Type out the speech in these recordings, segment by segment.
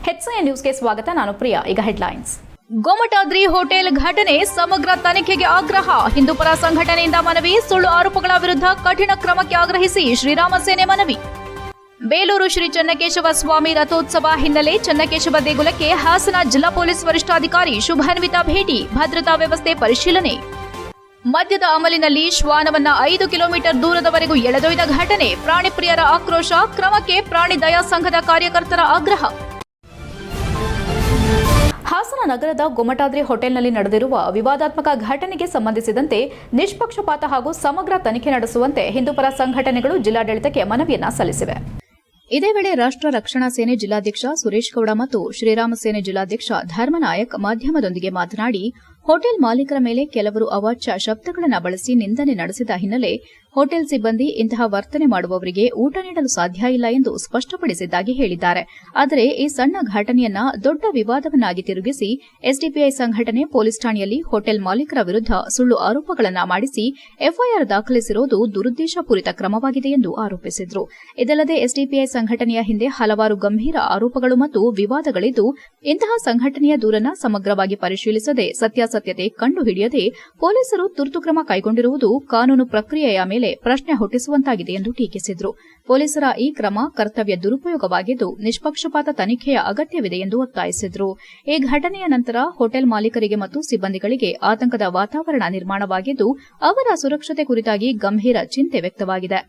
HCN ನ್ಯೂಸ್ಗೆ ಸ್ವಾಗತ. ನಾನು ಪ್ರಿಯಾ. ಈಗ ಹೆಡ್ಲೈನ್ಸ್. ಗೋಮಟಾದ್ರಿ ಹೋಟೆಲ್ ಘಟನೆ ಸಮಗ್ರ ತನಿಖೆಗೆ ಆಗ್ರಹ. ಹಿಂದೂಪರ ಸಂಘಟನೆಯಿಂದ ಮನವಿ. ಸುಳ್ಳು ಆರೋಪಗಳ ವಿರುದ್ಧ ಕಠಿಣ ಕ್ರಮಕ್ಕೆ ಆಗ್ರಹಿಸಿ ಶ್ರೀರಾಮ ಸೇನೆ ಮನವಿ. ಬೇಲೂರು ಶ್ರೀ ಚನ್ನಕೇಶವ ಸ್ವಾಮಿ ರಥೋತ್ಸವ ಹಿನ್ನೆಲೆ ಚನ್ನಕೇಶವ ದೇಗುಲಕ್ಕೆ ಹಾಸನ ಜಿಲ್ಲಾ ಪೊಲೀಸ್ ವರಿಷ್ಠಾಧಿಕಾರಿ ಶುಭಾನ್ವಿತಾ ಭೇಟಿ. ಭದ್ರತಾ ವ್ಯವಸ್ಥೆ ಪರಿಶೀಲನೆ. ಮದ್ಯದ ಅಮಲಿನಲ್ಲಿ ಶ್ವಾನವನ್ನ 5 ಕಿಲೋಮೀಟರ್ ದೂರದವರೆಗೂ ಎಳೆದೊಯ್ದ ಘಟನೆ. ಪ್ರಾಣಿ ಪ್ರಿಯರ ಆಕ್ರೋಶ. ಕ್ರಮಕ್ಕೆ ಪ್ರಾಣಿ ದಯಾ ಸಂಘದ ಕಾರ್ಯಕರ್ತರ ಆಗ್ರಹ. ಹಾಸನ ನಗರದ ಗೊಮಟಾದ್ರಿ ಹೋಟೆಲ್ನಲ್ಲಿ ನಡೆದಿರುವ ವಿವಾದಾತ್ಮಕ ಘಟನೆಗೆ ಸಂಬಂಧಿಸಿದಂತೆ ನಿಷ್ಪಕ್ಷಪಾತ ಹಾಗೂ ಸಮಗ್ರ ತನಿಖೆ ನಡೆಸುವಂತೆ ಹಿಂದೂಪರ ಸಂಘಟನೆಗಳು ಜಿಲ್ಲಾಡಳಿತಕ್ಕೆ ಮನವಿಯನ್ನ ಸಲ್ಲಿಸಿವೆ. ಇದೇ ವೇಳೆ ರಾಷ್ಟ್ರ ರಕ್ಷಣಾ ಸೇನೆ ಜಿಲ್ಲಾಧ್ಯಕ್ಷ ಸುರೇಶ್ ಗೌಡ ಮತ್ತು ಶ್ರೀರಾಮ ಸೇನೆ ಜಿಲ್ಲಾಧ್ಯಕ್ಷ ಧರ್ಮನಾಯಕ್ ಮಾಧ್ಯಮದೊಂದಿಗೆ ಮಾತನಾಡಿ, ಹೋಟೆಲ್ ಮಾಲೀಕರ ಮೇಲೆ ಕೆಲವರು ಅವಾಚ್ಯ ಶಬ್ದಗಳನ್ನು ಬಳಸಿ ನಿಂದನೆ ನಡೆಸಿದ ಹಿನ್ನೆಲೆ ಹೋಟೆಲ್ ಸಿಬ್ಬಂದಿ ಇಂತಹ ವರ್ತನೆ ಮಾಡುವವರಿಗೆ ಊಟ ನೀಡಲು ಸಾಧ್ಯ ಇಲ್ಲ ಎಂದು ಸ್ಪಷ್ಟಪಡಿಸಿದ್ದಾಗಿ ಹೇಳಿದ್ದಾರೆ. ಆದರೆ ಈ ಸಣ್ಣ ಘಟನೆಯನ್ನ ದೊಡ್ಡ ವಿವಾದವನ್ನಾಗಿ ತಿರುಗಿಸಿ ಎಸ್ಡಿಪಿಐ ಸಂಘಟನೆ ಪೊಲೀಸ್ ಠಾಣೆಯಲ್ಲಿ ಹೋಟೆಲ್ ಮಾಲೀಕರ ವಿರುದ್ಧ ಸುಳ್ಳು ಆರೋಪಗಳನ್ನು ಮಾಡಿಸಿ ಎಫ್ಐಆರ್ ದಾಖಲಿಸಿರುವುದು ದುರುದ್ದೇಶಪೂರಿತ ಕ್ರಮವಾಗಿದೆ ಎಂದು ಆರೋಪಿಸಿದರು. ಇದಲ್ಲದೆ ಎಸ್ಡಿಪಿಐ ಸಂಘಟನೆಯ ಹಿಂದೆ ಹಲವಾರು ಗಂಭೀರ ಆರೋಪಗಳು ಮತ್ತು ವಿವಾದಗಳಿದ್ದು, ಇಂತಹ ಸಂಘಟನೆಯ ದೂರನ್ನು ಸಮಗ್ರವಾಗಿ ಪರಿಶೀಲಿಸದೆ ಸತ್ಯಾಸತ್ಯತೆ ಕಂಡುಹಿಡಿಯದೆ ಪೊಲೀಸರು ತುರ್ತು ಕ್ರಮ ಕೈಗೊಂಡಿರುವುದು ಕಾನೂನು ಪ್ರಕ್ರಿಯೆಯ ಮೇಲೆ ಪ್ರಶ್ನೆ ಹುಟ್ಟಿಸುವಂತಾಗಿದೆ ಎಂದು ಟೀಕಿಸಿದರು. ಪೊಲೀಸರ ಈ ಕ್ರಮ ಕರ್ತವ್ಯ ದುರುಪಯೋಗವಾಗಿದ್ದು ನಿಷ್ಪಕ್ಷಪಾತ ತನಿಖೆಯ ಅಗತ್ಯವಿದೆ ಎಂದು ಒತ್ತಾಯಿಸಿದರು. ಈ ಘಟನೆಯ ನಂತರ ಹೋಟೆಲ್ ಮಾಲೀಕರಿಗೆ ಮತ್ತು ಸಿಬ್ಬಂದಿಗಳಿಗೆ ಆತಂಕದ ವಾತಾವರಣ ನಿರ್ಮಾಣವಾಗಿದ್ದು, ಅವರ ಸುರಕ್ಷತೆ ಕುರಿತಾಗಿ ಗಂಭೀರ ಚಿಂತೆ ವ್ಯಕ್ತವಾಗಿದೆ.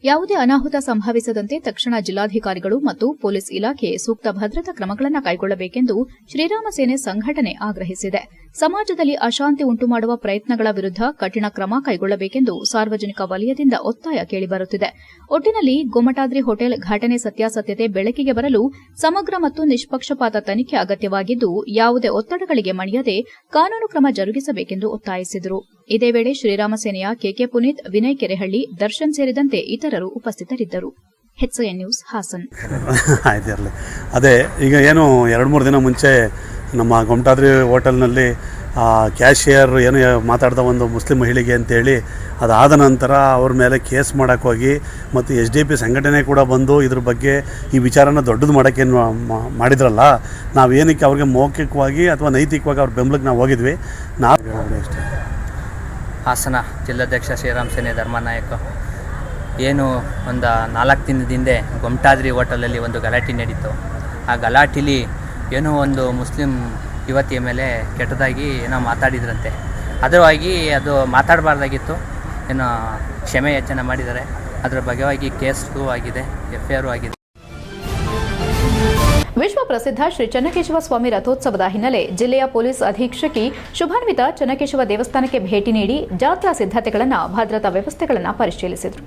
ಯಾವುದೇ ಅನಾಹುತ ಸಂಭವಿಸದಂತೆ ತಕ್ಷಣ ಜಿಲ್ಲಾಧಿಕಾರಿಗಳು ಮತ್ತು ಪೊಲೀಸ್ ಇಲಾಖೆ ಸೂಕ್ತ ಭದ್ರತಾ ಕ್ರಮಗಳನ್ನು ಕೈಗೊಳ್ಳಬೇಕೆಂದು ಶ್ರೀರಾಮ ಸೇನೆ ಸಂಘಟನೆ ಆಗ್ರಹಿಸಿದೆ. ಸಮಾಜದಲ್ಲಿ ಅಶಾಂತಿ ಉಂಟುಮಾಡುವ ಪ್ರಯತ್ನಗಳ ವಿರುದ್ಧ ಕಠಿಣ ಕ್ರಮ ಕೈಗೊಳ್ಳಬೇಕೆಂದು ಸಾರ್ವಜನಿಕ ವಲಯದಿಂದ ಒತ್ತಾಯ ಕೇಳಿಬರುತ್ತಿದೆ. ಒಟ್ಟಿನಲ್ಲಿ ಗೊಮಟಾದ್ರಿ ಹೋಟೆಲ್ ಘಟನೆ ಸತ್ಯಾಸತ್ಯತೆ ಬೆಳಕಿಗೆ ಬರಲು ಸಮಗ್ರ ಮತ್ತು ನಿಷ್ಪಕ್ಷಪಾತ ತನಿಖೆ ಅಗತ್ಯವಾಗಿದ್ದು, ಯಾವುದೇ ಒತ್ತಡಗಳಿಗೆ ಮಣಿಯದೆ ಕಾನೂನು ಕ್ರಮ ಜರುಗಿಸಬೇಕೆಂದು ಒತ್ತಾಯಿಸಿದರು. ಇದೇ ವೇಳೆ ಶ್ರೀರಾಮ ಸೇನೆಯ ಕೆಕೆ ಪುನೀತ್, ವಿನಯ್ ಕೆರೆಹಳ್ಳಿ, ದರ್ಶನ್ ಸೇರಿದಂತೆ ಇತರರು ಉಪಸ್ಥಿತರಿದ್ದರು. HCN news Hassan. ಅದೇ ಈಗ ಏನು 2-3 ದಿನ ಮುಂಚೆ ನಮ್ಮ ಗೊಮಟಾದ್ರಿ ಹೋಟೆಲ್ನಲ್ಲಿ ಕ್ಯಾಶಿಯರ್ ಏನು ಮಾತಾಡ್ದ ಒಂದು ಮುಸ್ಲಿಂ ಮಹಿಳೆಗೆ ಅಂತೇಳಿ ಅದಾದ ನಂತರ ಅವ್ರ ಮೇಲೆ ಕೇಸ್ ಮಾಡೋಕ್ಕೆ ಹೋಗಿ ಮತ್ತು SDP ಸಂಘಟನೆ ಕೂಡ ಬಂದು ಇದ್ರ ಬಗ್ಗೆ ಈ ವಿಚಾರನ ದೊಡ್ಡದು ಮಾಡೋಕ್ಕೇನು ಮಾಡಿದ್ರಲ್ಲ, ನಾವೇನಕ್ಕೆ ಅವ್ರಿಗೆ ಮೌಖಿಕವಾಗಿ ಅಥವಾ ನೈತಿಕವಾಗಿ ಅವ್ರ ಬೆಂಬಲಕ್ಕೆ ನಾವು ಹೋಗಿದ್ವಿ. ಅಷ್ಟೇ. ಹಾಸನ ಜಿಲ್ಲಾಧ್ಯಕ್ಷ ಶ್ರೀರಾಮ್ ಸೇನೆ ಧರ್ಮನಾಯಕ ಏನು ಒಂದು 4 ದಿನದಿಂದ ಗೊಮಟಾದ್ರಿ ಹೋಟೆಲಲ್ಲಿ ಒಂದು ಗಲಾಟೆ ನಡೀತು. ಆ ಗಲಾಟೆಲಿ ಏನೋ ಒಂದು ಮುಸ್ಲಿಂ ಯುವತಿಯ ಮೇಲೆ ಕೆಟ್ಟದಾಗಿ ಏನೋ ಮಾತಾಡಿದ್ರಂತೆ. ಅದರವಾಗಿ ಅದು ಮಾತಾಡಬಾರ್ದಾಗಿತ್ತು. ಏನೋ ಕ್ಷಮೆ ಯಾಚನೆ ಮಾಡಿದ್ದಾರೆ. ಅದರ ಬಗೆವಾಗಿ ಕೇಸು ಆಗಿದೆ, FIR ಆಗಿದೆ. ವಿಶ್ವ ಪ್ರಸಿದ್ಧ ಶ್ರೀ ಚನ್ನಕೇಶವ ಸ್ವಾಮಿ ರಥೋತ್ಸವದ ಹಿನ್ನೆಲೆ ಜಿಲ್ಲೆಯ ಪೊಲೀಸ್ ಅಧೀಕ್ಷಕಿ ಶುಭಾನ್ವಿತಾ ಚನ್ನಕೇಶವ ದೇವಸ್ಥಾನಕ್ಕೆ ಭೇಟಿ ನೀಡಿ ಜಾತ್ರಾ ಸಿದ್ಧತೆಗಳನ್ನು, ಭದ್ರತಾ ವ್ಯವಸ್ಥೆಗಳನ್ನು ಪರಿಶೀಲಿಸಿದರು.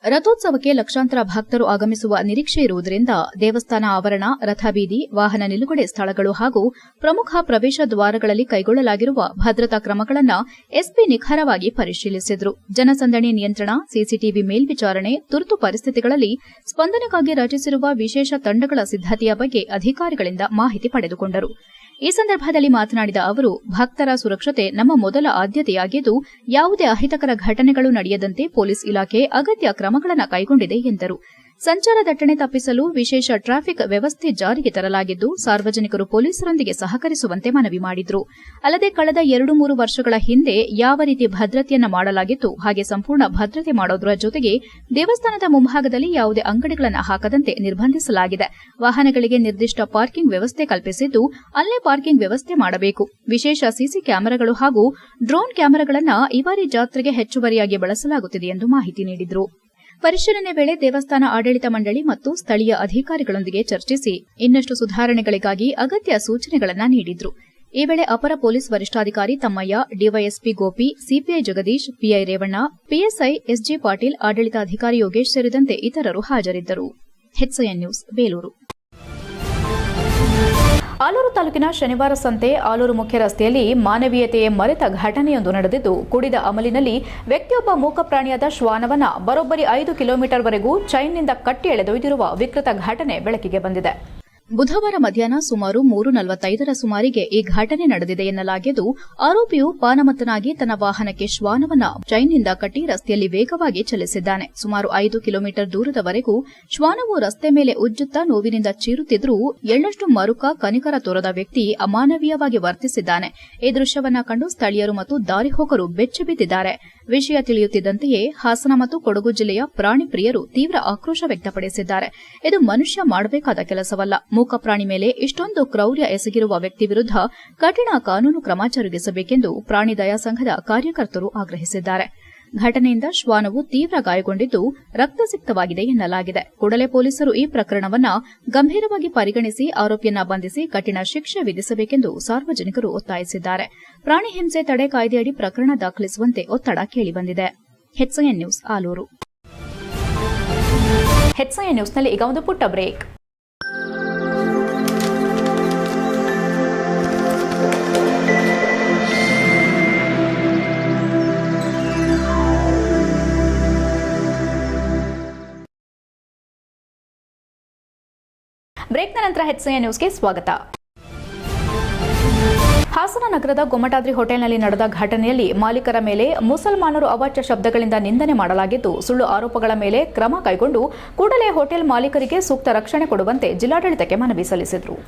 ರಥೋತ್ಸವಕ್ಕೆ ಲಕ್ಷಾಂತರ ಭಕ್ತರು ಆಗಮಿಸುವ ನಿರೀಕ್ಷೆ ಇರುವುದರಿಂದ ದೇವಸ್ಥಾನ ಆವರಣ, ರಥಬೀದಿ, ವಾಹನ ನಿಲುಗಡೆ ಸ್ಥಳಗಳು ಹಾಗೂ ಪ್ರಮುಖ ಪ್ರವೇಶ ದ್ವಾರಗಳಲ್ಲಿ ಕೈಗೊಳ್ಳಲಾಗಿರುವ ಭದ್ರತಾ ಕ್ರಮಗಳನ್ನು ಎಸ್ಪಿ ನಿಖರವಾಗಿ ಪರಿಶೀಲಿಸಿದರು. ಜನಸಂದಣಿ ನಿಯಂತ್ರಣ, ಸಿಸಿಟಿವಿ ಮೇಲ್ವಿಚಾರಣೆ, ತುರ್ತು ಪರಿಸ್ಥಿತಿಗಳಲ್ಲಿ ಸ್ಪಂದನೆಗಾಗಿ ರಚಿಸಿರುವ ವಿಶೇಷ ತಂಡಗಳ ಸಿದ್ದತೆಯ ಬಗ್ಗೆ ಅಧಿಕಾರಿಗಳಿಂದ ಮಾಹಿತಿ ಪಡೆದುಕೊಂಡರು. ಈ ಸಂದರ್ಭದಲ್ಲಿ ಮಾತನಾಡಿದ ಅವರು, ಭಕ್ತರ ಸುರಕ್ಷತೆ ನಮ್ಮ ಮೊದಲ ಆದ್ಯತೆಯಾಗಿದ್ದು, ಯಾವುದೇ ಅಹಿತಕರ ಘಟನೆಗಳು ನಡೆಯದಂತೆ ಪೊಲೀಸ್ ಇಲಾಖೆ ಅಗತ್ಯ ಕ್ರಮಗಳನ್ನು ಕೈಗೊಂಡಿದೆ ಎಂದರು. ಸಂಚಾರ ದಟ್ಟಣೆ ತಪ್ಪಿಸಲು ವಿಶೇಷ ಟ್ರಾಫಿಕ್ ವ್ಯವಸ್ಥೆ ಜಾರಿಗೆ ತರಲಾಗಿದ್ದು, ಸಾರ್ವಜನಿಕರು ಪೊಲೀಸರೊಂದಿಗೆ ಸಹಕರಿಸುವಂತೆ ಮನವಿ ಮಾಡಿದರು. ಅಲ್ಲದೆ ಕಳೆದ 2-3 ವರ್ಷಗಳ ಹಿಂದೆ ಯಾವ ರೀತಿ ಭದ್ರತೆಯನ್ನು ಮಾಡಲಾಗಿತ್ತು ಹಾಗೆ ಸಂಪೂರ್ಣ ಭದ್ರತೆ ಮಾಡೋದರ ಜೊತೆಗೆ ದೇವಸ್ಥಾನದ ಮುಂಭಾಗದಲ್ಲಿ ಯಾವುದೇ ಅಂಗಡಿಗಳನ್ನು ಹಾಕದಂತೆ ನಿರ್ಬಂಧಿಸಲಾಗಿದೆ. ವಾಹನಗಳಿಗೆ ನಿರ್ದಿಷ್ಟ ಪಾರ್ಕಿಂಗ್ ವ್ಯವಸ್ಥೆ ಕಲ್ಪಿಸಿದ್ದು, ಅಲ್ಲೇ ಪಾರ್ಕಿಂಗ್ ವ್ಯವಸ್ಥೆ ಮಾಡಬೇಕು. ವಿಶೇಷ ಸಿಸಿ ಕ್ಯಾಮೆರಾಗಳು ಹಾಗೂ ಡ್ರೋನ್ ಕ್ಯಾಮೆರಾಗಳನ್ನು ಈ ಬಾರಿ ಜಾತ್ರೆಗೆ ಹೆಚ್ಚುವರಿಯಾಗಿ ಬಳಸಲಾಗುತ್ತಿದೆ ಎಂದು ಮಾಹಿತಿ ನೀಡಿದರು. ಪರಿಶೀಲನೆ ವೇಳೆ ದೇವಸ್ಥಾನ ಆಡಳಿತ ಮಂಡಳಿ ಮತ್ತು ಸ್ಥಳೀಯ ಅಧಿಕಾರಿಗಳೊಂದಿಗೆ ಚರ್ಚಿಸಿ ಇನ್ನಷ್ಟು ಸುಧಾರಣೆಗಳಿಗಾಗಿ ಅಗತ್ಯ ಸೂಚನೆಗಳನ್ನು ನೀಡಿದ್ರು. ಈ ವೇಳೆ ಅಪರ ಪೊಲೀಸ್ ವರಿಷ್ಠಾಧಿಕಾರಿ Thammaiah, DYSP Gopi, CPI Jagadish, PI Revanna, PSI SG Patil, ಆಡಳಿತಾಧಿಕಾರಿ ಯೋಗೇಶ್ ಸೇರಿದಂತೆ ಇತರರು ಹಾಜರಿದ್ದರು. HCN news Belur. ಆಲೂರು ತಾಲೂಕಿನ ಶನಿವಾರ ಸಂತೆ ಆಲೂರು ಮುಖ್ಯ ರಸ್ತೆಯಲ್ಲಿ ಮಾನವೀಯತೆಯೇ ಮರೆತ ಘಟನೆಯೊಂದು ನಡೆದಿದ್ದು, ಕುಡಿದ ಅಮಲಿನಲ್ಲಿ ವ್ಯಕ್ತಿಯೊಬ್ಬ ಮೂಕ ಪ್ರಾಣಿಯಾದ ಶ್ವಾನವನ್ನ ಬರೋಬ್ಬರಿ 5 ಕಿಲೋಮೀಟರ್ವರೆಗೂ ಚೈನ್ನಿಂದ ಕಟ್ಟಿ ಎಳೆದೊಯ್ದಿರುವ ವಿಕೃತ ಘಟನೆ ಬೆಳಕಿಗೆ ಬಂದಿದೆ. ಬುಧವಾರ ಮಧ್ಯಾಹ್ನ ಸುಮಾರು 3:45ರ ಸುಮಾರಿಗೆ ಈ ಘಟನೆ ನಡೆದಿದೆ ಎನ್ನಲಾಗಿದ್ದು, ಆರೋಪಿಯು ಪಾನಮತ್ತನಾಗಿ ತನ್ನ ವಾಹನಕ್ಕೆ ಶ್ವಾನವನ್ನ ಚೈನ್ನಿಂದ ಕಟ್ಟಿ ರಸ್ತೆಯಲ್ಲಿ ವೇಗವಾಗಿ ಚಲಿಸಿದ್ದಾನೆ. ಸುಮಾರು 5 ಕಿಲೋಮೀಟರ್ ದೂರದವರೆಗೂ ಶ್ವಾನವು ರಸ್ತೆ ಮೇಲೆ ಉಜ್ಜುತ್ತಾ ನೋವಿನಿಂದ ಚೀರುತ್ತಿದ್ದರೂ ಎಳ್ಳಷ್ಟು ಮರುಕ ಕನಿಕರ ತೋರದ ವ್ಯಕ್ತಿ ಅಮಾನವೀಯವಾಗಿ ವರ್ತಿಸಿದ್ದಾನೆ. ಈ ದೃಶ್ಯವನ್ನ ಕಂಡು ಸ್ಥಳೀಯರು ಮತ್ತು ದಾರಿಹೋಕರು ಬೆಚ್ಚಿಬಿದ್ದಿದ್ದಾರೆ. ವಿಷಯ ತಿಳಿಯುತ್ತಿದ್ದಂತೆಯೇ ಹಾಸನ ಮತ್ತು ಕೊಡಗು ಜಿಲ್ಲೆಯ ಪ್ರಾಣಿ ಪ್ರಿಯರು ತೀವ್ರ ಆಕ್ರೋಶ ವ್ಯಕ್ತಪಡಿಸಿದ್ದಾರೆ. ಇದು ಮನುಷ್ಯ ಮಾಡಬೇಕಾದ ಕೆಲಸವಲ್ಲ. ಮೂಕ ಪ್ರಾಣಿ ಮೇಲೆ ಇಷ್ಟೊಂದು ಕ್ರೌರ್ಯ ಎಸಗಿರುವ ವ್ಯಕ್ತಿ ವಿರುದ್ಧ ಕಠಿಣ ಕಾನೂನು ಕ್ರಮ ಜರುಗಿಸಬೇಕೆಂದು ಪ್ರಾಣಿ ದಯಾ ಸಂಘದ ಕಾರ್ಯಕರ್ತರು ಆಗ್ರಹಿಸಿದ್ದಾರೆ. ಘಟನೆಯಿಂದ ಶ್ವಾನವು ತೀವ್ರ ಗಾಯಗೊಂಡಿದ್ದು ರಕ್ತಸಿಕ್ತವಾಗಿದೆ ಎನ್ನಲಾಗಿದೆ. ಕೂಡಲೇ ಪೊಲೀಸರು ಈ ಪ್ರಕರಣವನ್ನ ಗಂಭೀರವಾಗಿ ಪರಿಗಣಿಸಿ ಆರೋಪಿಯನ್ನ ಬಂಧಿಸಿ ಕಠಿಣ ಶಿಕ್ಷೆ ವಿಧಿಸಬೇಕೆಂದು ಸಾರ್ವಜನಿಕರು ಒತ್ತಾಯಿಸಿದ್ದಾರೆ. ಪ್ರಾಣಿ ಹಿಂಸೆ ತಡೆ ಕಾಯ್ದೆಯಡಿ ಪ್ರಕರಣ ದಾಖಲಿಸುವಂತೆ ಒತ್ತಡ ಕೇಳಿಬಂದಿದೆ. HCN news Alur. HCN ನ್ಯೂಸ್ನಲ್ಲಿ ಈಗ ಒಂದು ಪುಟ್ಟ ಬ್ರೇಕ್. ಬ್ರೇಕ್ನ ನಂತರ HCN ನ್ಯೂಸ್ಗೆ ಸ್ವಾಗತ. ಹಾಸನ ನಗರದ ಗೊಮ್ಮಟಾದ್ರಿ ಹೋಟೆಲ್ನಲ್ಲಿ ನಡೆದ ಘಟನೆಯಲ್ಲಿ ಮಾಲೀಕರ ಮೇಲೆ ಮುಸಲ್ಮಾನರು ಅವಾಚ್ಯ ಶಬ್ದಗಳಿಂದ ನಿಂದನೆ ಮಾಡಲಾಗಿದ್ದು, ಸುಳ್ಳು ಆರೋಪಗಳ ಮೇಲೆ ಕ್ರಮ ಕೈಗೊಂಡು ಕೂಡಲೇ ಹೋಟೆಲ್ ಮಾಲೀಕರಿಗೆ ಸೂಕ್ತ ರಕ್ಷಣೆ ಕೊಡುವಂತೆ ಜಿಲ್ಲಾಡಳಿತಕ್ಕೆ ಮನವಿ ಸಲ್ಲಿಸಿದರು.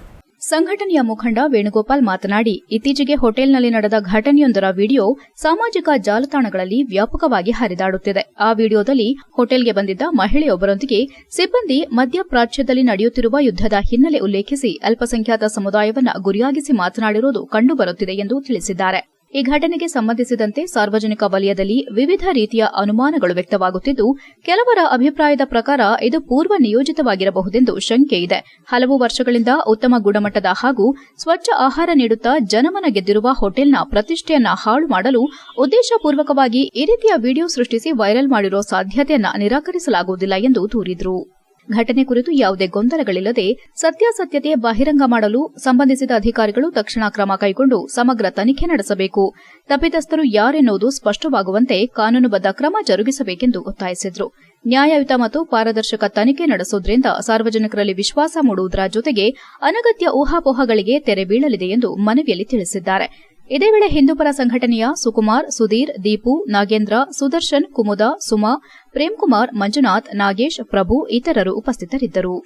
ಸಂಘಟನೆಯ ಮುಖಂಡ ವೇಣುಗೋಪಾಲ್ ಮಾತನಾಡಿ, ಇತ್ತೀಚೆಗೆ ಹೋಟೆಲ್ನಲ್ಲಿ ನಡೆದ ಘಟನೆಯೊಂದರ ವಿಡಿಯೋ ಸಾಮಾಜಿಕ ಜಾಲತಾಣಗಳಲ್ಲಿ ವ್ಯಾಪಕವಾಗಿ ಹರಿದಾಡುತ್ತಿದೆ. ಆ ವಿಡಿಯೋದಲ್ಲಿ ಹೋಟೆಲ್ಗೆ ಬಂದಿದ್ದ ಮಹಿಳೆಯೊಬ್ಬರೊಂದಿಗೆ ಸಿಬ್ಬಂದಿ ಮಧ್ಯಪ್ರಾಚ್ಯದಲ್ಲಿ ನಡೆಯುತ್ತಿರುವ ಯುದ್ದದ ಹಿನ್ನೆಲೆ ಉಲ್ಲೇಖಿಸಿ ಅಲ್ಪಸಂಖ್ಯಾತ ಸಮುದಾಯವನ್ನು ಗುರಿಯಾಗಿಸಿ ಮಾತನಾಡಿರುವುದು ಕಂಡುಬರುತ್ತಿದೆ ಎಂದು ತಿಳಿಸಿದ್ದಾರೆ. ಈ ಘಟನೆಗೆ ಸಂಬಂಧಿಸಿದಂತೆ ಸಾರ್ವಜನಿಕ ವಲಯದಲ್ಲಿ ವಿವಿಧ ರೀತಿಯ ಅನುಮಾನಗಳು ವ್ಯಕ್ತವಾಗುತ್ತಿದ್ದು, ಕೆಲವರ ಅಭಿಪ್ರಾಯದ ಪ್ರಕಾರ ಇದು ಪೂರ್ವ ನಿಯೋಜಿತವಾಗಿರಬಹುದೆಂದು ಶಂಕೆ ಇದೆ. ಹಲವು ವರ್ಷಗಳಿಂದ ಉತ್ತಮ ಗುಣಮಟ್ಟದ ಹಾಗೂ ಸ್ವಚ್ಛ ಆಹಾರ ನೀಡುತ್ತಾ ಜನಮನ ಗೆದ್ದಿರುವ ಹೋಟೆಲ್ನ ಪ್ರತಿಷ್ಠೆಯನ್ನ ಹಾಳು ಮಾಡಲು ಉದ್ದೇಶಪೂರ್ವಕವಾಗಿ ಈ ರೀತಿಯ ವಿಡಿಯೋ ಸೃಷ್ಟಿಸಿ ವೈರಲ್ ಮಾಡಿರೋ ಸಾಧ್ಯತೆಯನ್ನ ನಿರಾಕರಿಸಲಾಗುವುದಿಲ್ಲ ಎಂದು ದೂರಿದರು. ಘಟನೆ ಕುರಿತು ಯಾವುದೇ ಗೊಂದಲಗಳಿಲ್ಲದೆ ಸತ್ಯಾಸತ್ಯತೆ ಬಹಿರಂಗ ಮಾಡಲು ಸಂಬಂಧಿಸಿದ ಅಧಿಕಾರಿಗಳು ತಕ್ಷಣ ಕ್ರಮ ಕೈಗೊಂಡು ಸಮಗ್ರ ತನಿಖೆ ನಡೆಸಬೇಕು. ತಪ್ಪಿತಸ್ಥರು ಯಾರೆನ್ನುವುದು ಸ್ಪಷ್ಟವಾಗುವಂತೆ ಕಾನೂನುಬದ್ಧ ಕ್ರಮ ಜರುಗಿಸಬೇಕೆಂದು ಒತ್ತಾಯಿಸಿದರು. ನ್ಯಾಯಯುತ ಮತ್ತು ಪಾರದರ್ಶಕ ತನಿಖೆ ನಡೆಸುವುದರಿಂದ ಸಾರ್ವಜನಿಕರಲ್ಲಿ ವಿಶ್ವಾಸ ಮೂಡುವುದರ ಜೊತೆಗೆ ಅನಗತ್ಯ ಊಹಾಪೋಹಗಳಿಗೆ ತೆರೆ ಬೀಳಲಿದೆ ಎಂದು ಮನವಿಯಲ್ಲಿ ತಿಳಿಸಿದ್ದಾರೆ. ಇದೇ ವೇಳೆ ಹಿಂದೂಪರ ಸಂಘಟನೆಯ ಸುಕುಮಾರ್, ಸುಧೀರ್, ದೀಪು, ನಾಗೇಂದ್ರ, ಸುದರ್ಶನ್, ಕುಮುದ, ಸುಮಾ, ಪ್ರೇಮ್ಕುಮಾರ್, ಮಂಜುನಾಥ್, ನಾಗೇಶ್, ಪ್ರಭು ಇತರರು ಉಪಸ್ಥಿತರಿದ್ದರು.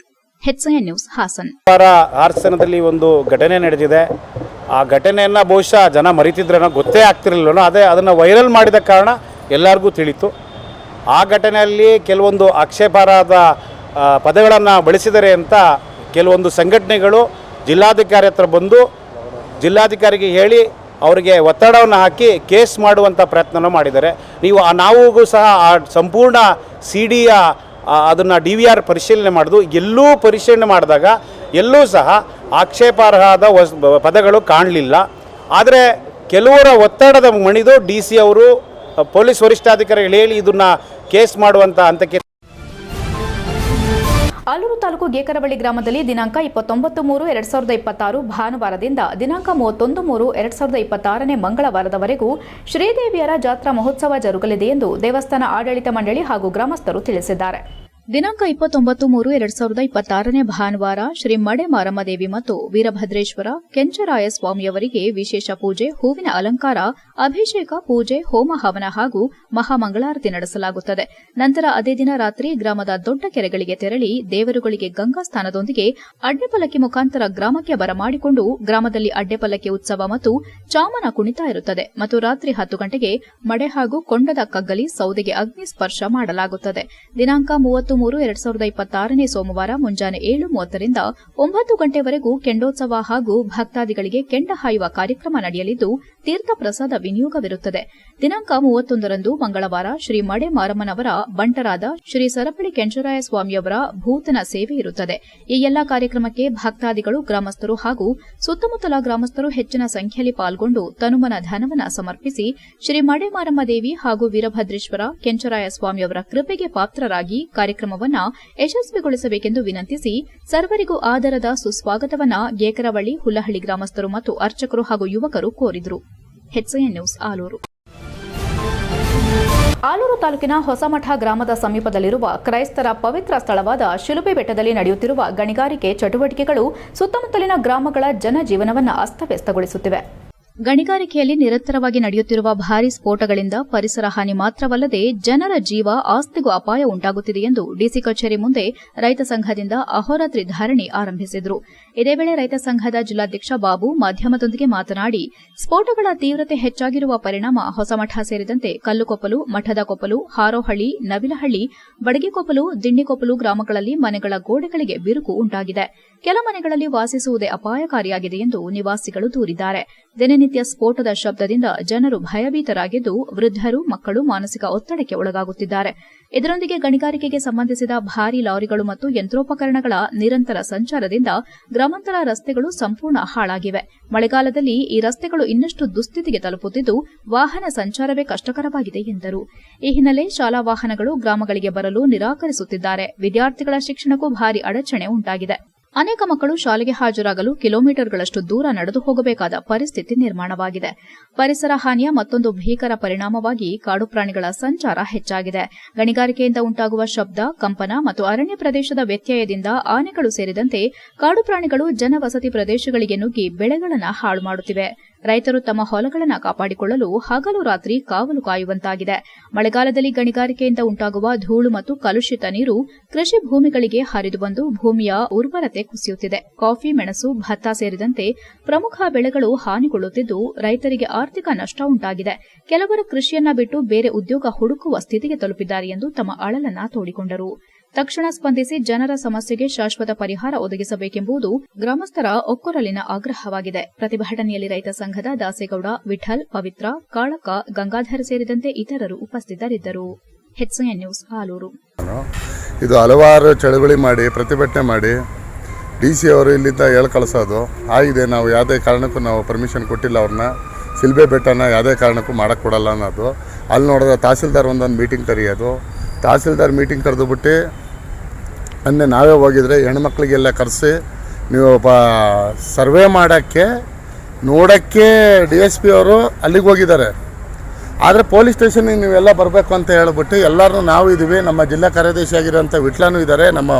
HCN news Hassan. ಹಾಸನದಲ್ಲಿ ಒಂದು ಘಟನೆ ನಡೆದಿದೆ. ಆ ಘಟನೆಯನ್ನು ಬಹುಶಃ ಜನ ಮರಿತಿದ್ರೇನೋ ಗೊತ್ತೇ ಆಗ್ತಿರಲಿಲ್ಲನೋ, ಅದನ್ನು ವೈರಲ್ ಮಾಡಿದ ಕಾರಣ ಎಲ್ಲರಿಗೂ ತಿಳಿತು. ಆ ಘಟನೆಯಲ್ಲಿ ಕೆಲವೊಂದು ಆಕ್ಷೇಪಾರ್ಹದ ಪದಗಳನ್ನು ಬಳಸಿದರೆ ಅಂತ ಕೆಲವೊಂದು ಸಂಘಟನೆಗಳು ಜಿಲ್ಲಾಧಿಕಾರಿ ಹತ್ರ ಬಂದು ಜಿಲ್ಲಾಧಿಕಾರಿಗೆ ಹೇಳಿ ಅವರಿಗೆ ಒತ್ತಡವನ್ನು ಹಾಕಿ ಕೇಸ್ ಮಾಡುವಂಥ ಪ್ರಯತ್ನ ಮಾಡಿದ್ದಾರೆ. ನಾವು ಸಹ ಆ ಸಂಪೂರ್ಣ CD ಅದನ್ನು DVR ಪರಿಶೀಲನೆ ಮಾಡೋದು, ಎಲ್ಲೂ ಪರಿಶೀಲನೆ ಮಾಡಿದಾಗ ಎಲ್ಲೂ ಸಹ ಆಕ್ಷೇಪಾರ್ಹದ ಪದಗಳು ಕಾಣಲಿಲ್ಲ. ಆದರೆ ಕೆಲವರ ಒತ್ತಡದ ಮಣಿದು DC ಅವರು ಪೊಲೀಸ್ ವರಿಷ್ಠಾಧಿಕಾರಿಗಳು ಹೇಳಿ ಇದನ್ನು ಕೇಸ್ ಮಾಡುವಂಥ ಹಂತಕ್ಕೆ. ಆಲೂರು ತಾಲೂಕು ಗೇಕರವಳ್ಳಿ ಗ್ರಾಮದಲ್ಲಿ ದಿನಾಂಕ 29/3/2026 ಭಾನುವಾರದಿಂದ ದಿನಾಂಕ 31/3/2026 ಮಂಗಳವಾರದವರೆಗೂ ಶ್ರೀದೇವಿಯರ ಜಾತ್ರಾ ಮಹೋತ್ಸವ ಜರುಗಲಿದೆ ಎಂದು ದೇವಸ್ಥಾನ ಆಡಳಿತ ಮಂಡಳಿ ಹಾಗೂ ಗ್ರಾಮಸ್ಥರು ತಿಳಿಸಿದ್ದಾರೆ. ದಿನಾಂಕ 29/3/2026 ಭಾನುವಾರ ಶ್ರೀ ಮಡೆ ಮಾರಮ್ಮದೇವಿ ಮತ್ತು ವೀರಭದ್ರೇಶ್ವರ ಕೆಂಚರಾಯ ಸ್ವಾಮಿಯವರಿಗೆ ವಿಶೇಷ ಪೂಜೆ, ಹೂವಿನ ಅಲಂಕಾರ, ಅಭಿಷೇಕ, ಪೂಜೆ, ಹೋಮ ಹವನ ಹಾಗೂ ಮಹಾಮಂಗಳಾರತಿ ನಡೆಸಲಾಗುತ್ತದೆ. ನಂತರ ಅದೇ ದಿನ ರಾತ್ರಿ ಗ್ರಾಮದ ದೊಡ್ಡ ಕೆರೆಗಳಿಗೆ ತೆರಳಿ ದೇವರುಗಳಿಗೆ ಗಂಗಾ ಸ್ನಾನದೊಂದಿಗೆ ಅಡ್ಡೆಪಲ್ಲಕ್ಕಿ ಮುಖಾಂತರ ಗ್ರಾಮಕ್ಕೆ ಬರಮಾಡಿಕೊಂಡು ಗ್ರಾಮದಲ್ಲಿ ಅಡ್ಡೆಪಲ್ಲಕ್ಕಿ ಉತ್ಸವ ಮತ್ತು ಚಾಮನ ಕುಣಿತ ಇರುತ್ತದೆ ಮತ್ತು ರಾತ್ರಿ 10 ಗಂಟೆಗೆ ಮಡೆ ಹಾಗೂ ಕೊಂಡದ ಕಗ್ಗಲಿ ಸೌದೆಗೆ ಅಗ್ನಿ ಸ್ಪರ್ಶ ಮಾಡಲಾಗುತ್ತದೆ. ದಿನಾಂಕ 30/3/2026 ಸೋಮವಾರ ಮುಂಜಾನೆ 7:30ರಿಂದ 9 ಗಂಟೆವರೆಗೂ ಕೆಂಡೋತ್ಸವ ಹಾಗೂ ಭಕ್ತಾದಿಗಳಿಗೆ ಕೆಂಡ ಹಾಯುವ ಕಾರ್ಯಕ್ರಮ ನಡೆಯಲಿದ್ದು ತೀರ್ಥ ಪ್ರಸಾದ ವಿನಿಯೋಗವಿರುತ್ತದೆ. ದಿನಾಂಕ 31ರಂದು ಮಂಗಳವಾರ ಶ್ರೀ ಮಡೆ ಮಾರಮ್ಮನವರ ಬಂಟರಾದ ಶ್ರೀ ಸರಪಳಿ ಕೆಂಚರಾಯ ಸ್ವಾಮಿಯವರ ಭೂತನ ಸೇವೆ ಇರುತ್ತದೆ. ಈ ಎಲ್ಲಾ ಕಾರ್ಯಕ್ರಮಕ್ಕೆ ಭಕ್ತಾದಿಗಳು, ಗ್ರಾಮಸ್ಥರು ಹಾಗೂ ಸುತ್ತಮುತ್ತಲ ಗ್ರಾಮಸ್ಥರು ಹೆಚ್ಚಿನ ಸಂಖ್ಯೆಯಲ್ಲಿ ಪಾಲ್ಗೊಂಡು ತನುಮನ ಧನವನ್ನ ಸಮರ್ಪಿಸಿ ಶ್ರೀ ಮಡೆ ಮಾರಮ್ಮ ದೇವಿ ಹಾಗೂ ವೀರಭದ್ರೇಶ್ವರ ಕೆಂಚರಾಯ ಸ್ವಾಮಿಯವರ ಕೃಪೆಗೆ ಪಾತ್ರರಾಗಿ ಕಾರ್ಯಕ್ರಮವನ್ನ ಯಶಸ್ವಿಗೊಳಿಸಬೇಕೆಂದು ವಿನಂತಿಸಿ ಸರ್ವರಿಗೂ ಆದರದ ಸುಸ್ವಾಗತವನ್ನ ಗೇಕರವಳ್ಳಿ, ಹುಲ್ಲಹಳ್ಳಿ ಗ್ರಾಮಸ್ಥರು ಮತ್ತು ಅರ್ಚಕರು ಹಾಗೂ ಯುವಕರು ಕೋರಿದರು. HCN news Aluru. ಆಲೂರು ತಾಲೂಕಿನ ಹೊಸಮಠ ಗ್ರಾಮದ ಸಮೀಪದಲ್ಲಿರುವ ಕ್ರೈಸ್ತರ ಪವಿತ್ರ ಸ್ಥಳವಾದ ಶಿಲುಬೆ ಬೆಟ್ಟದಲ್ಲಿ ನಡೆಯುತ್ತಿರುವ ಗಣಿಗಾರಿಕೆ ಚಟುವಟಿಕೆಗಳು ಸುತ್ತಮುತ್ತಲಿನ ಗ್ರಾಮಗಳ ಜನಜೀವನವನ್ನು ಅಸ್ತವ್ಯಸ್ತಗೊಳಿಸುತ್ತಿವೆ. ಗಣಿಗಾರಿಕೆಯಲ್ಲಿ ನಿರಂತರವಾಗಿ ನಡೆಯುತ್ತಿರುವ ಭಾರೀ ಸ್ಫೋಟಗಳಿಂದ ಪರಿಸರ ಹಾನಿ ಮಾತ್ರವಲ್ಲದೆ ಜನರ ಜೀವ ಆಸ್ತಿಗೂ ಅಪಾಯ ಉಂಟಾಗುತ್ತಿದೆ ಎಂದು ಡಿಸಿ ಕಚೇರಿ ಮುಂದೆ ರೈತ ಸಂಘದಿಂದ ಅಹೋರಾತ್ರಿ ಧರಣಿ ಆರಂಭಿಸಿದರು. ಇದೇ ವೇಳೆ ರೈತ ಸಂಘದ ಜಿಲ್ಲಾಧ್ಯಕ್ಷ ಬಾಬು ಮಾಧ್ಯಮದೊಂದಿಗೆ ಮಾತನಾಡಿ, ಸ್ಫೋಟಗಳ ತೀವ್ರತೆ ಹೆಚ್ಚಾಗಿರುವ ಪರಿಣಾಮ ಹೊಸಮಠ ಸೇರಿದಂತೆ ಕಲ್ಲುಕೊಪ್ಪಲು, ಮಠದಕೊಪ್ಪಲು, ಹಾರೋಹಳ್ಳಿ, ನವಿಲಹಳ್ಳಿ, ಬಡಗಿಕೊಪ್ಪಲು, ದಿಣ್ಣಿಕೊಪ್ಪಲು ಗ್ರಾಮಗಳಲ್ಲಿ ಮನೆಗಳ ಗೋಡೆಗಳಿಗೆ ಬಿರುಕು ಉಂಟಾಗಿದೆ. ಕೆಲ ಮನೆಗಳಲ್ಲಿ ವಾಸಿಸುವುದೇ ಅಪಾಯಕಾರಿಯಾಗಿದೆ ಎಂದು ನಿವಾಸಿಗಳು ದೂರಿದ್ದಾರೆ. ದಿನನಿತ್ಯ ಸ್ಫೋಟದ ಶಬ್ದದಿಂದ ಜನರು ಭಯಭೀತರಾಗಿದ್ದು, ವೃದ್ಧರು, ಮಕ್ಕಳು ಮಾನಸಿಕ ಒತ್ತಡಕ್ಕೆ ಒಳಗಾಗುತ್ತಿದ್ದಾರೆ. ಇದರೊಂದಿಗೆ ಗಣಿಗಾರಿಕೆಗೆ ಸಂಬಂಧಿಸಿದ ಭಾರೀ ಲಾರಿಗಳು ಮತ್ತು ಯಂತ್ರೋಪಕರಣಗಳ ನಿರಂತರ ಸಂಚಾರದಿಂದ ಗ್ರಾಮಾಂತರ ರಸ್ತೆಗಳು ಸಂಪೂರ್ಣ ಹಾಳಾಗಿವೆ. ಮಳೆಗಾಲದಲ್ಲಿ ಈ ರಸ್ತೆಗಳು ಇನ್ನಷ್ಟು ದುಸ್ಥಿತಿಗೆ ತಲುಪುತ್ತಿದ್ದು, ವಾಹನ ಸಂಚಾರವೇ ಕಷ್ಟಕರವಾಗಿದೆ ಎಂದರು. ಈ ಹಿನ್ನೆಲೆ ಶಾಲಾ ವಾಹನಗಳು ಗ್ರಾಮಗಳಿಗೆ ಬರಲು ನಿರಾಕರಿಸುತ್ತಿದ್ದಾರೆ. ವಿದ್ಯಾರ್ಥಿಗಳ ಶಿಕ್ಷಣಕ್ಕೂ ಭಾರೀ ಅಡಚಣೆ ಉಂಟಾಗಿದೆ. ಅನೇಕ ಮಕ್ಕಳು ಶಾಲೆಗೆ ಹಾಜರಾಗಲು ಕಿಲೋಮೀಟರ್ಗಳಷ್ಟು ದೂರ ನಡೆದು ಹೋಗಬೇಕಾದ ಪರಿಸ್ಥಿತಿ ನಿರ್ಮಾಣವಾಗಿದೆ. ಪರಿಸರ ಹಾನಿಯ ಮತ್ತೊಂದು ಭೀಕರ ಪರಿಣಾಮವಾಗಿ ಕಾಡು ಪ್ರಾಣಿಗಳ ಸಂಚಾರ ಹೆಚ್ಚಾಗಿದೆ. ಗಣಿಗಾರಿಕೆಯಿಂದ ಉಂಟಾಗುವ ಶಬ್ದ, ಕಂಪನ ಮತ್ತು ಅರಣ್ಯ ಪ್ರದೇಶದ ವ್ಯತ್ಯಯದಿಂದ ಆನೆಗಳು ಸೇರಿದಂತೆ ಕಾಡು ಪ್ರಾಣಿಗಳು ಜನವಸತಿ ಪ್ರದೇಶಗಳಿಗೆ ನುಗ್ಗಿ ಬೆಳೆಗಳನ್ನು ಹಾಳು ಮಾಡುತ್ತಿವೆ. ರೈತರು ತಮ್ಮ ಹೊಲಗಳನ್ನು ಕಾಪಾಡಿಕೊಳ್ಳಲು ಹಗಲು ರಾತ್ರಿ ಕಾವಲು ಕಾಯುವಂತಾಗಿದೆ. ಮಳೆಗಾಲದಲ್ಲಿ ಗಣಿಗಾರಿಕೆಯಿಂದ ಉಂಟಾಗುವ ಧೂಳು ಮತ್ತು ಕಲುಷಿತ ನೀರು ಕೃಷಿ ಭೂಮಿಗಳಿಗೆ ಹರಿದು ಬಂದು ಭೂಮಿಯ ಉರ್ವರತೆ ಕುಸಿಯುತ್ತಿದೆ. ಕಾಫಿ, ಮೆಣಸು, ಭತ್ತ ಸೇರಿದಂತೆ ಪ್ರಮುಖ ಬೆಳೆಗಳು ಹಾನಿಗೊಳ್ಳುತ್ತಿದ್ದು, ರೈತರಿಗೆ ಆರ್ಥಿಕ ನಷ್ಟ ಉಂಟಾಗಿದೆ. ಕೆಲವರು ಕೃಷಿಯನ್ನ ಬಿಟ್ಟು ಬೇರೆ ಉದ್ಯೋಗ ಹುಡುಕುವ ಸ್ಥಿತಿಗೆ ತಲುಪಿದ್ದಾರೆ ಎಂದು ತಮ್ಮ ಅಳಲನ್ನ ತೋಡಿಕೊಂಡರು. ತಕ್ಷಣ ಸ್ಪಂದಿಸಿ ಜನರ ಸಮಸ್ಯೆಗೆ ಶಾಶ್ವತ ಪರಿಹಾರ ಒದಗಿಸಬೇಕೆಂಬುದು ಗ್ರಾಮಸ್ಥರ ಒಕ್ಕೊರಲಿನ ಆಗ್ರಹವಾಗಿದೆ. ಪ್ರತಿಭಟನೆಯಲ್ಲಿ ರೈತ ಸಂಘದ ದಾಸೇಗೌಡ, ವಿಠಲ್, ಪವಿತ್ರ, ಕಾಳಕ್ಕ, ಗಂಗಾಧರ್ ಸೇರಿದಂತೆ ಇತರರು ಉಪಸ್ಥಿತರಿದ್ದರು. HCN news, Alur. ಇದು ಹಲವಾರು ಚಳವಳಿ ಮಾಡಿ ಪ್ರತಿಭಟನೆ ಮಾಡಿ DC ಅವರು ಇಲ್ಲಿಂದ ಹೇಳಿ ಕಳಿಸೋದು ಆಗಿದೆ. ನಾವು ಯಾವುದೇ ಕಾರಣಕ್ಕೂ ನಾವು ಪರ್ಮಿಷನ್ ಕೊಟ್ಟಿಲ್ಲ. ಅವ್ರನ್ನ ಶಿಲ್ಬೆ ಬೆಟ್ಟನ ಯಾವುದೇ ಕಾರಣಕ್ಕೂ ಮಾಡೋಕ್ಕೆ ಕೊಡಲ್ಲ ಅನ್ನೋದು. ಅಲ್ಲಿ ನೋಡಿದ್ರೆ ತಹಸೀಲ್ದಾರ್ ಒಂದೊಂದು ಮೀಟಿಂಗ್ ಕರೆಯೋದು. ತಹಸೀಲ್ದಾರ್ ಮೀಟಿಂಗ್ ಕರೆದುಬಿಟ್ಟು ಅನ್ನೆ ನಾವೇ ಹೋಗಿದ್ರೆ ಹೆಣ್ಮಕ್ಳಿಗೆಲ್ಲ ಕರೆಸಿ ನೀವು ಸರ್ವೆ ಮಾಡೋಕ್ಕೆ ನೋಡೋಕ್ಕೆ DSP ಅವರು ಅಲ್ಲಿಗೆ ಹೋಗಿದ್ದಾರೆ. ಆದರೆ ಪೊಲೀಸ್ ಸ್ಟೇಷನಿಗೆ ನೀವೆಲ್ಲ ಬರಬೇಕು ಅಂತ ಹೇಳ್ಬಿಟ್ಟು ಎಲ್ಲರೂ ನಾವು ಇದ್ದೀವಿ. ನಮ್ಮ ಜಿಲ್ಲಾ ಕಾರ್ಯದರ್ಶಿ ಆಗಿರೋಂಥ ವಿಟ್ಲನೂ ಇದ್ದಾರೆ. ನಮ್ಮ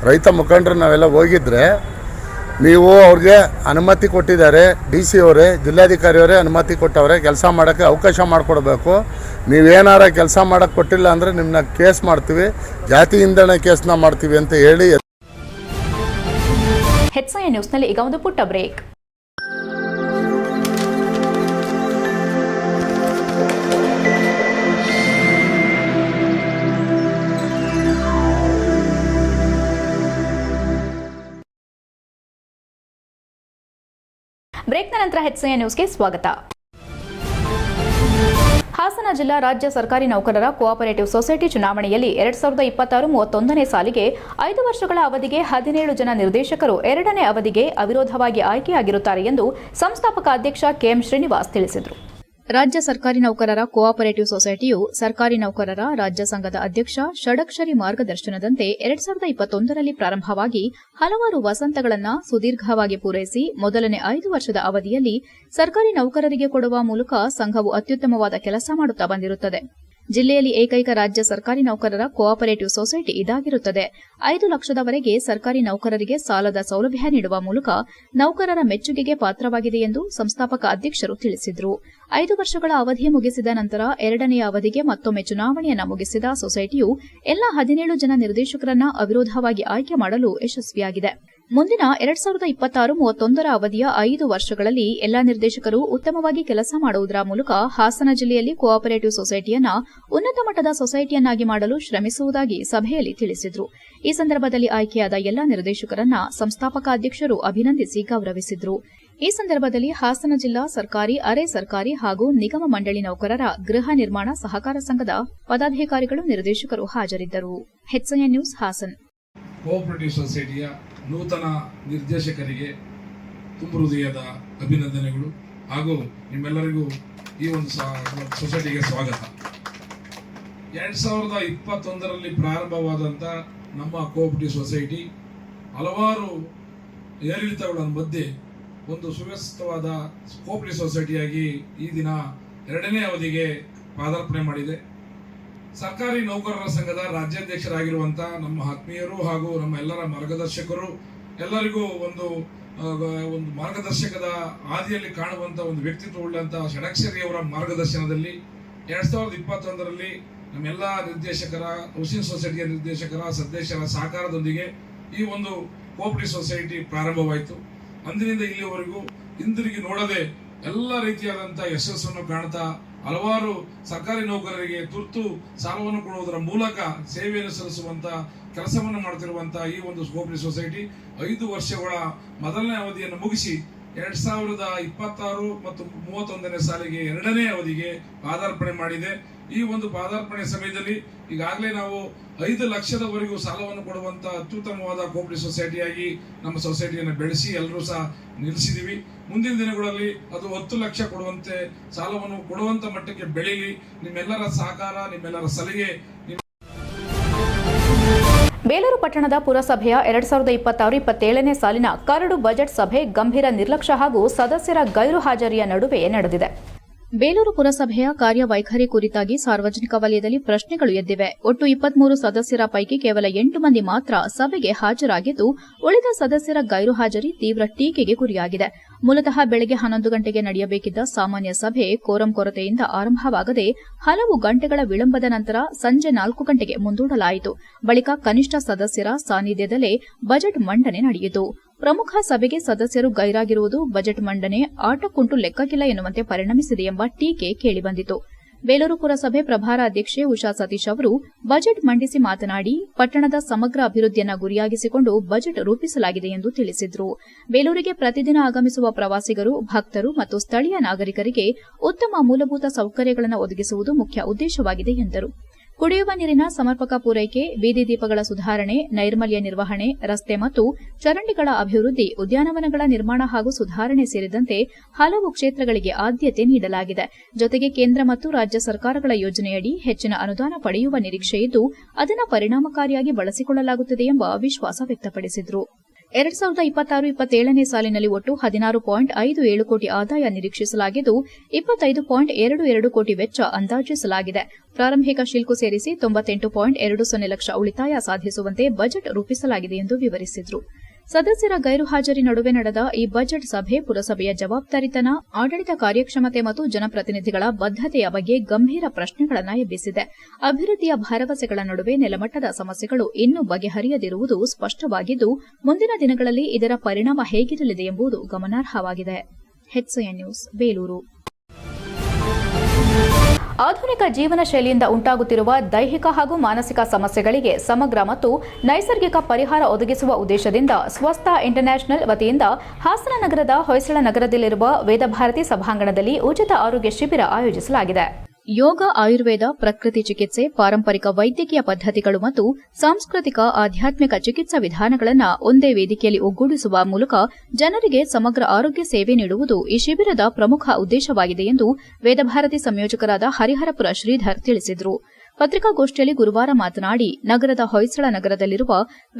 ರೈತ ಮುಖಂಡರು ನಾವೆಲ್ಲ ಹೋಗಿದ್ರೆ ನೀವು ಅವ್ರಿಗೆ ಅನುಮತಿ ಕೊಟ್ಟಿದ್ದಾರೆ. DC ಅವರೇ, ಜಿಲ್ಲಾಧಿಕಾರಿಯವರೇ ಅನುಮತಿ ಕೊಟ್ಟವ್ರೆ. ಕೆಲಸ ಮಾಡೋಕ್ಕೆ ಅವಕಾಶ ಮಾಡಿಕೊಡ್ಬೇಕು. ನೀವೇನಾರ ಕೆಲಸ ಮಾಡೋಕ್ಕೆ ಕೊಟ್ಟಿಲ್ಲ ಅಂದರೆ ನಿಮ್ಮನ್ನ ಕೇಸ್ ಮಾಡ್ತೀವಿ, ಜಾತಿ ಇಂಧನ ಕೇಸ್ನ ಮಾಡ್ತೀವಿ ಅಂತ ಹೇಳಿ. HCN ನ್ಯೂಸ್ನಲ್ಲಿ ಈಗ ಒಂದು ಪುಟ್ಟ ಬ್ರೇಕ್. ಬ್ರೇಕ್ನ ನಂತರ HCN ನ್ಯೂಸ್ಗೆ ಸ್ವಾಗತ. ಹಾಸನ ಜಿಲ್ಲಾ ರಾಜ್ಯ ಸರ್ಕಾರಿ ನೌಕರರ ಕೋಆಪರೇಟಿವ್ ಸೊಸೈಟಿ ಚುನಾವಣೆಯಲ್ಲಿ 2026-31ನೇ ಸಾಲಿಗೆ 5 ವರ್ಷಗಳ ಅವಧಿಗೆ 17 ಜನ ನಿರ್ದೇಶಕರು 2ನೇ ಅವಧಿಗೆ ಅವಿರೋಧವಾಗಿ ಆಯ್ಕೆಯಾಗಿರುತ್ತಾರೆ ಎಂದು ಸಂಸ್ಥಾಪಕ ಅಧ್ಯಕ್ಷ KM ಶ್ರೀನಿವಾಸ್ ತಿಳಿಸಿದರು. ರಾಜ್ಯ ಸರ್ಕಾರಿ ನೌಕರರ ಕೋಆಪರೇಟಿವ್ ಸೊಸೈಟಿಯು ಸರ್ಕಾರಿ ನೌಕರರ ರಾಜ್ಯ ಸಂಘದ ಅಧ್ಯಕ್ಷ ಷಡಕ್ಷರಿ ಮಾರ್ಗದರ್ಶನದಂತೆ 2021ರಲ್ಲಿ ಪ್ರಾರಂಭವಾಗಿ ಹಲವಾರು ವಸಂತಗಳನ್ನು ಸುದೀರ್ಘವಾಗಿ ಪೂರೈಸಿ ಮೊದಲನೇ 5 ವರ್ಷದ ಅವಧಿಯಲ್ಲಿ ಸರ್ಕಾರಿ ನೌಕರರಿಗೆ ಕೊಡುವ ಮೂಲಕ ಸಂಘವು ಅತ್ಯುತ್ತಮವಾದ ಕೆಲಸ ಮಾಡುತ್ತಾ ಬಂದಿರುತ್ತದೆ. ಜಿಲ್ಲೆಯಲ್ಲಿ ಏಕೈಕ ರಾಜ್ಯ ಸರ್ಕಾರಿ ನೌಕರರ ಕೋಆಪರೇಟಿವ್ ಸೊಸೈಟಿ ಇದಾಗಿರುತ್ತದೆ. 5 ಲಕ್ಷದವರೆಗೆ ಸರ್ಕಾರಿ ನೌಕರರಿಗೆ ಸಾಲದ ಸೌಲಭ್ಯ ನೀಡುವ ಮೂಲಕ ನೌಕರರ ಮೆಚ್ಚುಗೆಗೆ ಪಾತ್ರವಾಗಿದೆ ಎಂದು ಸಂಸ್ಥಾಪಕ ಅಧ್ಯಕ್ಷರು ತಿಳಿಸಿದರು. 5 ವರ್ಷಗಳ ಅವಧಿ ಮುಗಿಸಿದ ನಂತರ 2ನೇ ಅವಧಿಗೆ ಮತ್ತೊಮ್ಮೆ ಚುನಾವಣೆಯನ್ನು ಮುಗಿಸಿದ ಸೊಸೈಟಿಯು ಎಲ್ಲ 17 ಜನ ನಿರ್ದೇಶಕರನ್ನ ಅವಿರೋಧವಾಗಿ ಆಯ್ಕೆ ಮಾಡಲು ಯಶಸ್ವಿಯಾಗಿದೆ. ಮುಂದಿನ 2026-31ರ ಅವಧಿಯ 5 ವರ್ಷಗಳಲ್ಲಿ ಎಲ್ಲಾ ನಿರ್ದೇಶಕರು ಉತ್ತಮವಾಗಿ ಕೆಲಸ ಮಾಡುವುದರ ಮೂಲಕ ಹಾಸನ ಜಿಲ್ಲೆಯಲ್ಲಿ ಕೋಆಪರೇಟಿವ್ ಸೊಸೈಟಿಯನ್ನ ಉನ್ನತ ಮಟ್ಟದ ಸೊಸೈಟಿಯನ್ನಾಗಿ ಮಾಡಲು ಶ್ರಮಿಸುವುದಾಗಿ ಸಭೆಯಲ್ಲಿ ತಿಳಿಸಿದರು. ಈ ಸಂದರ್ಭದಲ್ಲಿ ಆಯ್ಕೆಯಾದ ಎಲ್ಲಾ ನಿರ್ದೇಶಕರನ್ನ ಸಂಸ್ಥಾಪಕ ಅಧ್ಯಕ್ಷರು ಅಭಿನಂದಿಸಿ ಗೌರವಿಸಿದರು. ಈ ಸಂದರ್ಭದಲ್ಲಿ ಹಾಸನ ಜಿಲ್ಲಾ ಸರ್ಕಾರಿ, ಅರೆ ಸರ್ಕಾರಿ ಹಾಗೂ ನಿಗಮ ಮಂಡಳಿ ನೌಕರರ ಗೃಹ ನಿರ್ಮಾಣ ಸಹಕಾರ ಸಂಘದ ಪದಾಧಿಕಾರಿಗಳು, ನಿರ್ದೇಶಕರು ಹಾಜರಿದ್ದರು. HCN news, Hassan. ಕೋಆಪರೇಟಿವ್ ಸೊಸೈಟಿಯ ನೂತನ ನಿರ್ದೇಶಕರಿಗೆ ತುಂಬ ಹೃದಯದ ಅಭಿನಂದನೆಗಳು ಹಾಗೂ ನಿಮ್ಮೆಲ್ಲರಿಗೂ ಈ ಒಂದು ಸೊಸೈಟಿಗೆ ಸ್ವಾಗತ. 2021ರಲ್ಲಿ ಪ್ರಾರಂಭವಾದಂಥ ನಮ್ಮ ಕೋಆಪರೇಟಿವ್ ಸೊಸೈಟಿ ಹಲವಾರು ಏರಿಳಿತಗಳ ಮಧ್ಯೆ ಒಂದು ಸುವ್ಯವಸ್ಥಿತವಾದ ಕೋಆಪರೇಟಿವ್ ಸೊಸೈಟಿಯಾಗಿ ಈ ದಿನ 2ನೇ ಅವಧಿಗೆ ಪಾದಾರ್ಪಣೆ ಮಾಡಿದೆ. ಸರ್ಕಾರಿ ನೌಕರರ ಸಂಘದ ರಾಜ್ಯಾಧ್ಯಕ್ಷರಾಗಿರುವಂಥ ನಮ್ಮ ಆತ್ಮೀಯರು ಹಾಗೂ ನಮ್ಮ ಎಲ್ಲರ ಮಾರ್ಗದರ್ಶಕರು, ಎಲ್ಲರಿಗೂ ಒಂದು ಮಾರ್ಗದರ್ಶಕದ ಹಾದಿಯಲ್ಲಿ ಕಾಣುವಂಥ ಒಂದು ವ್ಯಕ್ತಿತ್ವ ಉಳ್ಳಂತಹ ಷಡಕ್ಷರಿಯವರ ಮಾರ್ಗದರ್ಶನದಲ್ಲಿ 2021ರಲ್ಲಿ ನಮ್ಮೆಲ್ಲ ನಿರ್ದೇಶಕರ, ಹೌಸಿಂಗ್ ಸೊಸೈಟಿಯ ನಿರ್ದೇಶಕರ, ಸದಸ್ಯರ ಸಹಕಾರದೊಂದಿಗೆ ಈ ಒಂದು ಕೋಆಪರೇಟಿವ್ ಸೊಸೈಟಿ ಪ್ರಾರಂಭವಾಯಿತು. ಅಂದಿನಿಂದ ಇಲ್ಲಿವರೆಗೂ ಹಿಂದಿರುಗಿ ನೋಡದೆ ಎಲ್ಲ ರೀತಿಯಾದಂಥ ಯಶಸ್ಸನ್ನು ಕಾಣ್ತಾ ಹಲವಾರು ಸರ್ಕಾರಿ ನೌಕರರಿಗೆ ತುರ್ತು ಸಾಲವನ್ನು ಕೊಡುವುದರ ಮೂಲಕ ಸೇವೆಯನ್ನು ಸಲ್ಲಿಸುವಂತ ಕೆಲಸವನ್ನು ಮಾಡುತ್ತಿರುವಂತಹ ಈ ಒಂದು ಕೋಆಪರೇಟಿವ್ ಸೊಸೈಟಿ 5 ವರ್ಷಗಳ ಮೊದಲನೇ ಅವಧಿಯನ್ನು ಮುಗಿಸಿ 2026 ಮತ್ತು 31ನೇ ಸಾಲಿಗೆ 2ನೇ ಅವಧಿಗೆ ಪಾದಾರ್ಪಣೆ ಮಾಡಿದೆ. ಈ ಒಂದು ಪಾದಾರ್ಪಣೆ ಸಮಯದಲ್ಲಿ ಈಗಾಗಲೇ ನಾವು 5 ಲಕ್ಷದವರೆಗೂ ಸಾಲವನ್ನು ಕೊಡುವಂತ ಅತ್ಯುತ್ತಮವಾದ ಕೋಆಪರೇಟಿವ್ ಸೊಸೈಟಿಯಾಗಿ ನಮ್ಮ ಸೊಸೈಟಿಯನ್ನು ಬೆಳೆಸಿ ಎಲ್ಲರೂ ಸಹ ನಿಲ್ಲಿಸಿದೀವಿ. ಮುಂದಿನ ದಿನಗಳಲ್ಲಿ ಅದು 10 ಲಕ್ಷ ಕೊಡುವಂತೆ ಸಾಲವನ್ನು ಕೊಡುವಂತ ಮಟ್ಟಕ್ಕೆ ಬೆಳೀಲಿ. ನಿಮ್ಮೆಲ್ಲರ ಸಹಕಾರ, ನಿಮ್ಮೆಲ್ಲರ ಸಲಹೆ. ಬೇಲೂರು ಪಟ್ಟಣದ ಪುರಸಭೆಯ 2026-27ನೇ ಸಾಲಿನ ಕರಡು ಬಜೆಟ್ ಸಭೆ ಗಂಭೀರ ನಿರ್ಲಕ್ಷ್ಯ ಹಾಗೂ ಸದಸ್ಯರ ಗೈರು ಹಾಜರಿಯ ನಡುವೆ ನಡೆದಿದೆ. ಬೇಲೂರು ಪುರಸಭೆಯ ಕಾರ್ಯವೈಖರಿ ಕುರಿತಾಗಿ ಸಾರ್ವಜನಿಕ ವಲಯದಲ್ಲಿ ಪ್ರಶ್ನೆಗಳು ಎದ್ದಿವೆ. ಒಟ್ಟು 23 ಸದಸ್ಯರ ಪೈಕಿ ಕೇವಲ 8 ಮಂದಿ ಮಾತ್ರ ಸಭೆಗೆ ಹಾಜರಾಗಿದ್ದು, ಉಳಿದ ಸದಸ್ಯರ ಗೈರು ಹಾಜರಿ ತೀವ್ರ ಟೀಕೆಗೆ ಗುರಿಯಾಗಿದೆ. ಮೂಲತಃ ಬೆಳಗ್ಗೆ 11 ಗಂಟೆಗೆ ನಡೆಯಬೇಕಿದ್ದ ಸಾಮಾನ್ಯ ಸಭೆ ಕೋರಂ ಕೊರತೆಯಿಂದ ಆರಂಭವಾಗದೆ ಹಲವು ಗಂಟೆಗಳ ವಿಳಂಬದ ನಂತರ ಸಂಜೆ 4 ಗಂಟೆಗೆ ಮುಂದೂಡಲಾಯಿತು. ಬಳಿಕ ಕನಿಷ್ಠ ಸದಸ್ಯರ ಸಾನ್ನಿಧ್ಯದಲ್ಲೇ ಬಜೆಟ್ ಮಂಡನೆ ನಡೆಯಿತು. ಪ್ರಮುಖ ಸಭೆಗೆ ಸದಸ್ಯರು ಗೈರಾಗಿರುವುದು ಬಜೆಟ್ ಮಂಡನೆ ಆಟಕ್ಕುಂಟು ಲೆಕ್ಕಕ್ಕಿಲ್ಲ ಎನ್ನುವಂತೆ ಪರಿಣಮಿಸಿದೆ ಎಂಬ ಟೀಕೆ ಕೇಳಿಬಂದಿತು. ಬೇಲೂರು ಪುರಸಭೆ ಪ್ರಭಾರ ಅಧ್ಯಕ್ಷೆ ಉಷಾ ಸತೀಶ್ ಅವರು ಬಜೆಟ್ ಮಂಡಿಸಿ ಮಾತನಾಡಿ, ಪಟ್ಟಣದ ಸಮಗ್ರ ಅಭಿವೃದ್ಧಿಯನ್ನು ಗುರಿಯಾಗಿಸಿಕೊಂಡು ಬಜೆಟ್ ರೂಪಿಸಲಾಗಿದೆ ಎಂದು ತಿಳಿಸಿದರು. ಬೇಲೂರಿಗೆ ಪ್ರತಿದಿನ ಆಗಮಿಸುವ ಪ್ರವಾಸಿಗರು, ಭಕ್ತರು ಮತ್ತು ಸ್ಥಳೀಯ ನಾಗರಿಕರಿಗೆ ಉತ್ತಮ ಮೂಲಭೂತ ಸೌಕರ್ಯಗಳನ್ನು ಒದಗಿಸುವುದು ಮುಖ್ಯ ಉದ್ದೇಶವಾಗಿದೆ ಎಂದರು. ಕುಡಿಯುವ ನೀರಿನ ಸಮರ್ಪಕ ಪೂರೈಕೆ, ಬೀದಿ ದೀಪಗಳ ಸುಧಾರಣೆ, ನೈರ್ಮಲ್ಯ ನಿರ್ವಹಣೆ, ರಸ್ತೆ ಮತ್ತು ಚರಂಡಿಗಳ ಅಭಿವೃದ್ಧಿ, ಉದ್ಯಾನವನಗಳ ನಿರ್ಮಾಣ ಹಾಗೂ ಸುಧಾರಣೆ ಸೇರಿದಂತೆ ಹಲವು ಕ್ಷೇತ್ರಗಳಿಗೆ ಆದ್ಯತೆ ನೀಡಲಾಗಿದೆ. ಜೊತೆಗೆ ಕೇಂದ್ರ ಮತ್ತು ರಾಜ್ಯ ಸರ್ಕಾರಗಳ ಯೋಜನೆಯಡಿ ಹೆಚ್ಚಿನ ಅನುದಾನ ಪಡೆಯುವ ನಿರೀಕ್ಷೆಯಿದ್ದು, ಅದನ್ನು ಪರಿಣಾಮಕಾರಿಯಾಗಿ ಬಳಸಿಕೊಳ್ಳಲಾಗುತ್ತದೆ ಎಂಬ ವಿಶ್ವಾಸ ವ್ಯಕ್ತಪಡಿಸಿದರು. 2026-27ನೇ ಸಾಲಿನಲ್ಲಿ ಒಟ್ಟು 16.57 ಕೋಟಿ ಆದಾಯ ನಿರೀಕ್ಷಿಸಲಾಗಿದ್ದು, 25.22 ಕೋಟಿ ವೆಚ್ಚ ಅಂದಾಜಿಸಲಾಗಿದೆ. ಪ್ರಾರಂಭಿಕ ಶಿಲ್ಕು ಸೇರಿಸಿ 98.20 ಲಕ್ಷ ಉಳಿತಾಯ ಸಾಧಿಸುವಂತೆ ಬಜೆಟ್ ರೂಪಿಸಲಾಗಿದೆ ಎಂದು ವಿವರಿಸಿದರು. ಸದಸ್ಯರ ಗೈರು ಹಾಜರಿ ನಡುವೆ ನಡೆದ ಈ ಬಜೆಟ್ ಸಭೆ ಪುರಸಭೆಯ ಜವಾಬ್ದಾರಿತನ, ಆಡಳಿತ ಕಾರ್ಯಕ್ಷಮತೆ ಮತ್ತು ಜನಪ್ರತಿನಿಧಿಗಳ ಬದ್ದತೆಯ ಬಗ್ಗೆ ಗಂಭೀರ ಪ್ರಶ್ನೆಗಳನ್ನು ಎಬ್ಬಿಸಿದೆ. ಅಭಿವೃದ್ಧಿಯ ಭರವಸೆಗಳ ನಡುವೆ ನೆಲಮಟ್ಟದ ಸಮಸ್ಯೆಗಳು ಇನ್ನೂ ಬಗೆಹರಿಯದಿರುವುದು ಸ್ಪಷ್ಟವಾಗಿದ್ದು, ಮುಂದಿನ ದಿನಗಳಲ್ಲಿ ಇದರ ಪರಿಣಾಮ ಹೇಗಿರಲಿದೆ ಎಂಬುದು ಗಮನಾರ್ಹವಾಗಿದೆ. HCN news, Belur. ಆಧುನಿಕ ಜೀವನ ಶೈಲಿಯಿಂದ ಉಂಟಾಗುತ್ತಿರುವ ದೈಹಿಕ ಹಾಗೂ ಮಾನಸಿಕ ಸಮಸ್ಯೆಗಳಿಗೆ ಸಮಗ್ರ ಮತ್ತು ನೈಸರ್ಗಿಕ ಪರಿಹಾರ ಒದಗಿಸುವ ಉದ್ದೇಶದಿಂದ ಸ್ವಸ್ಥ ಇಂಟರ್ನ್ಯಾಷನಲ್ ವತಿಯಿಂದ ಹಾಸನ ನಗರದ ಹೊಯ್ಸಳ ನಗರದಲ್ಲಿರುವ ವೇದಭಾರತಿ ಸಭಾಂಗಣದಲ್ಲಿ ಉಚಿತ ಆರೋಗ್ಯ ಶಿಬಿರ ಆಯೋಜಿಸಲಾಗಿದೆ. ಯೋಗ, ಆಯುರ್ವೇದ, ಪ್ರಕೃತಿ ಚಿಕಿತ್ಸೆ, ಪಾರಂಪರಿಕ ವೈದ್ಯಕೀಯ ಪದ್ಧತಿಗಳು ಮತ್ತು ಸಾಂಸ್ಕೃತಿಕ ಆಧ್ಯಾತ್ಮಿಕ ಚಿಕಿತ್ಸಾ ವಿಧಾನಗಳನ್ನು ಒಂದೇ ವೇದಿಕೆಯಲ್ಲಿ ಒಗ್ಗೂಡಿಸುವ ಮೂಲಕ ಜನರಿಗೆ ಸಮಗ್ರ ಆರೋಗ್ಯ ಸೇವೆ ನೀಡುವುದು ಈ ಶಿಬಿರದ ಪ್ರಮುಖ ಉದ್ದೇಶವಾಗಿದೆ ಎಂದು ವೇದಭಾರತಿ ಸಂಯೋಜಕರಾದ ಹರಿಹರಪುರ ಶ್ರೀಧರ್ ತಿಳಿಸಿದರು. ಪತ್ರಿಕಾಗೋಷ್ಠಿಯಲ್ಲಿ ಗುರುವಾರ ಮಾತನಾಡಿ, ನಗರದ ಹೊಯ್ಸಳ ನಗರದಲ್ಲಿರುವ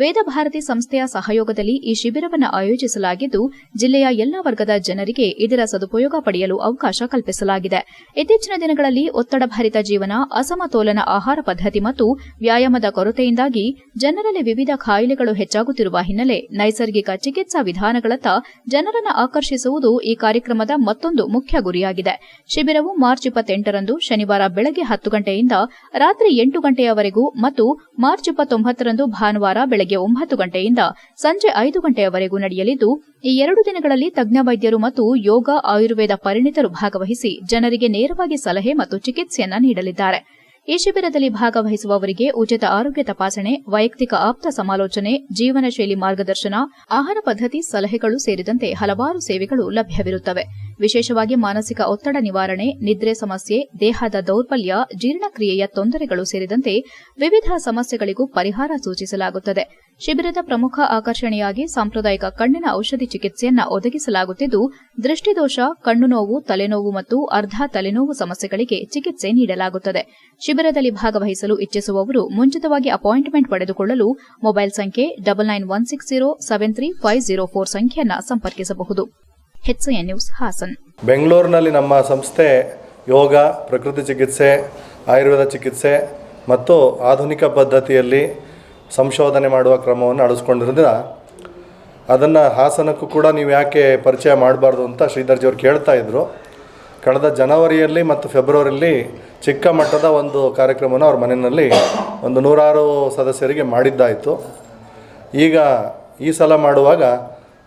ವೇದಭಾರತಿ ಸಂಸ್ಥೆಯ ಸಹಯೋಗದಲ್ಲಿ ಈ ಶಿಬಿರವನ್ನು ಆಯೋಜಿಸಲಾಗಿದ್ದು, ಜಿಲ್ಲೆಯ ಎಲ್ಲಾ ವರ್ಗದ ಜನರಿಗೆ ಇದರ ಸದುಪಯೋಗ ಪಡೆಯಲು ಅವಕಾಶ ಕಲ್ಪಿಸಲಾಗಿದೆ. ಇತ್ತೀಚಿನ ದಿನಗಳಲ್ಲಿ ಒತ್ತಡಭರಿತ ಜೀವನ, ಅಸಮತೋಲನ ಆಹಾರ ಪದ್ಧತಿ ಮತ್ತು ವ್ಯಾಯಾಮದ ಕೊರತೆಯಿಂದಾಗಿ ಜನರಲ್ಲಿ ವಿವಿಧ ಕಾಯಿಲೆಗಳು ಹೆಚ್ಚಾಗುತ್ತಿರುವ ಹಿನ್ನೆಲೆ ನೈಸರ್ಗಿಕ ಚಿಕಿತ್ಸಾ ವಿಧಾನಗಳತ್ತ ಜನರನ್ನು ಆಕರ್ಷಿಸುವುದು ಈ ಕಾರ್ಯಕ್ರಮದ ಮತ್ತೊಂದು ಮುಖ್ಯ ಗುರಿಯಾಗಿದೆ. ಶಿಬಿರವು ಮಾರ್ಚ್ 28ರಂದು ಶನಿವಾರ ಬೆಳಗ್ಗೆ 10 ಗಂಟೆಯಿಂದ ರಾತ್ರಿ 8 ಗಂಟೆಯವರೆಗೂ ಮತ್ತು ಮಾರ್ಚ್ 29ರಂದು ಭಾನುವಾರ ಬೆಳಗ್ಗೆ 9 ಗಂಟೆಯಿಂದ ಸಂಜೆ 5 ಗಂಟೆಯವರೆಗೂ ನಡೆಯಲಿದ್ದು, ಈ 2 ದಿನಗಳಲ್ಲಿ ತಜ್ಞ ವೈದ್ಯರು ಮತ್ತು ಯೋಗ, ಆಯುರ್ವೇದ ಪರಿಣಿತರು ಭಾಗವಹಿಸಿ ಜನರಿಗೆ ನೇರವಾಗಿ ಸಲಹೆ ಮತ್ತು ಚಿಕಿತ್ಸೆಯನ್ನು ನೀಡಲಿದ್ದಾರೆ. ಈ ಶಿಬಿರದಲ್ಲಿ ಭಾಗವಹಿಸುವವರಿಗೆ ಉಚಿತ ಆರೋಗ್ಯ ತಪಾಸಣೆ, ವೈಯಕ್ತಿಕ ಆಪ್ತ ಸಮಾಲೋಚನೆ, ಜೀವನ ಶೈಲಿ ಮಾರ್ಗದರ್ಶನ, ಆಹಾರ ಪದ್ಧತಿ ಸಲಹೆಗಳು ಸೇರಿದಂತೆ ಹಲವಾರು ಸೇವೆಗಳು ಲಭ್ಯವಿರುತ್ತವೆ. ವಿಶೇಷವಾಗಿ ಮಾನಸಿಕ ಒತ್ತಡ ನಿವಾರಣೆ, ನಿದ್ರೆ ಸಮಸ್ಯೆ, ದೇಹದ ದೌರ್ಬಲ್ಯ, ಜೀರ್ಣಕ್ರಿಯೆಯ ತೊಂದರೆಗಳು ಸೇರಿದಂತೆ ವಿವಿಧ ಸಮಸ್ಯೆಗಳಿಗೂ ಪರಿಹಾರ ಸೂಚಿಸಲಾಗುತ್ತದೆ. ಶಿಬಿರದ ಪ್ರಮುಖ ಆಕರ್ಷಣೆಯಾಗಿ ಸಾಂಪ್ರದಾಯಿಕ ಕಣ್ಣಿನ ಔಷಧಿ ಚಿಕಿತ್ಸೆಯನ್ನು ಒದಗಿಸಲಾಗುತ್ತಿದ್ದು, ದೃಷ್ಟಿದೋಷ, ಕಣ್ಣು ನೋವು, ತಲೆನೋವು ಮತ್ತು ಅರ್ಧ ತಲೆನೋವು ಸಮಸ್ಯೆಗಳಿಗೆ ಚಿಕಿತ್ಸೆ ನೀಡಲಾಗುತ್ತದೆ. ಶಿಬಿರದಲ್ಲಿ ಭಾಗವಹಿಸಲು ಇಚ್ಛಿಸುವವರು ಮುಂಚಿತವಾಗಿ ಅಪಾಯಿಂಟ್ಮೆಂಟ್ ಪಡೆದುಕೊಳ್ಳಲು ಮೊಬೈಲ್ ಸಂಖ್ಯೆ 9916073504 ಸಂಖ್ಯೆಯನ್ನು ಸಂಪರ್ಕಿಸಬಹುದು. HCN news, Hassan. ಬೆಂಗಳೂರಿನಲ್ಲಿ ನಮ್ಮ ಸಂಸ್ಥೆ ಯೋಗ, ಪ್ರಕೃತಿ ಚಿಕಿತ್ಸೆ, ಆಯುರ್ವೇದ ಚಿಕಿತ್ಸೆ ಮತ್ತು ಆಧುನಿಕ ಪದ್ಧತಿಯಲ್ಲಿ ಸಂಶೋಧನೆ ಮಾಡುವ ಕ್ರಮವನ್ನು ಅಳಿಸ್ಕೊಂಡಿರೋದ್ರಿಂದ ಅದನ್ನು ಹಾಸನಕ್ಕೂ ಕೂಡ ನೀವು ಯಾಕೆ ಪರಿಚಯ ಮಾಡಬಾರ್ದು ಅಂತ ಶ್ರೀಧರ್ಜಿಯವ್ರು ಕೇಳ್ತಾ ಇದ್ದರು. ಕಳೆದ ಜನವರಿಯಲ್ಲಿ ಮತ್ತು ಫೆಬ್ರವರಿಯಲ್ಲಿ ಚಿಕ್ಕ ಮಟ್ಟದ ಒಂದು ಕಾರ್ಯಕ್ರಮವನ್ನು ಅವ್ರ ಮನೆಯಲ್ಲಿ ಒಂದು 106 ಸದಸ್ಯರಿಗೆ ಮಾಡಿದ್ದಾಯಿತು. ಈಗ ಈ ಸಲ ಮಾಡುವಾಗ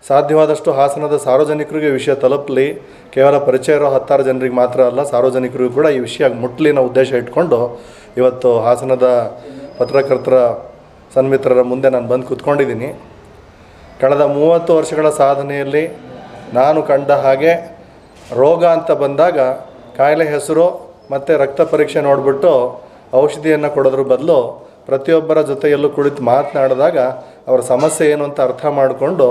ಸಾಧ್ಯವಾದಷ್ಟು ಹಾಸನದ ಸಾರ್ವಜನಿಕರಿಗೆ ವಿಷಯ ತಲುಪಲಿ, ಕೇವಲ ಪರಿಚಯ ಇರೋ 10 ಜನರಿಗೆ ಮಾತ್ರ ಅಲ್ಲ, ಸಾರ್ವಜನಿಕರಿಗೂ ಕೂಡ ಈ ವಿಷಯ ಮುಟ್ಲಿ ಅನ್ನೋ ಉದ್ದೇಶ ಇಟ್ಕೊಂಡು ಇವತ್ತು ಹಾಸನದ ಪತ್ರಕರ್ತರ ಸನ್ಮಿತ್ರರ ಮುಂದೆ ನಾನು ಬಂದು ಕೂತ್ಕೊಂಡಿದ್ದೀನಿ. ಕಳೆದ 30 ವರ್ಷಗಳ ಸಾಧನೆಯಲ್ಲಿ ನಾನು ಕಂಡ ಹಾಗೆ ರೋಗ ಅಂತ ಬಂದಾಗ ಕಾಯಿಲೆ ಹೆಸರು ಮತ್ತು ರಕ್ತ ಪರೀಕ್ಷೆ ನೋಡಿಬಿಟ್ಟು ಔಷಧಿಯನ್ನು ಕೊಡೋದ್ರ ಬದಲು ಪ್ರತಿಯೊಬ್ಬರ ಜೊತೆಯಲ್ಲೂ ಕುಳಿತು ಮಾತನಾಡಿದಾಗ ಅವರ ಸಮಸ್ಯೆ ಏನು ಅಂತ ಅರ್ಥ ಮಾಡಿಕೊಂಡು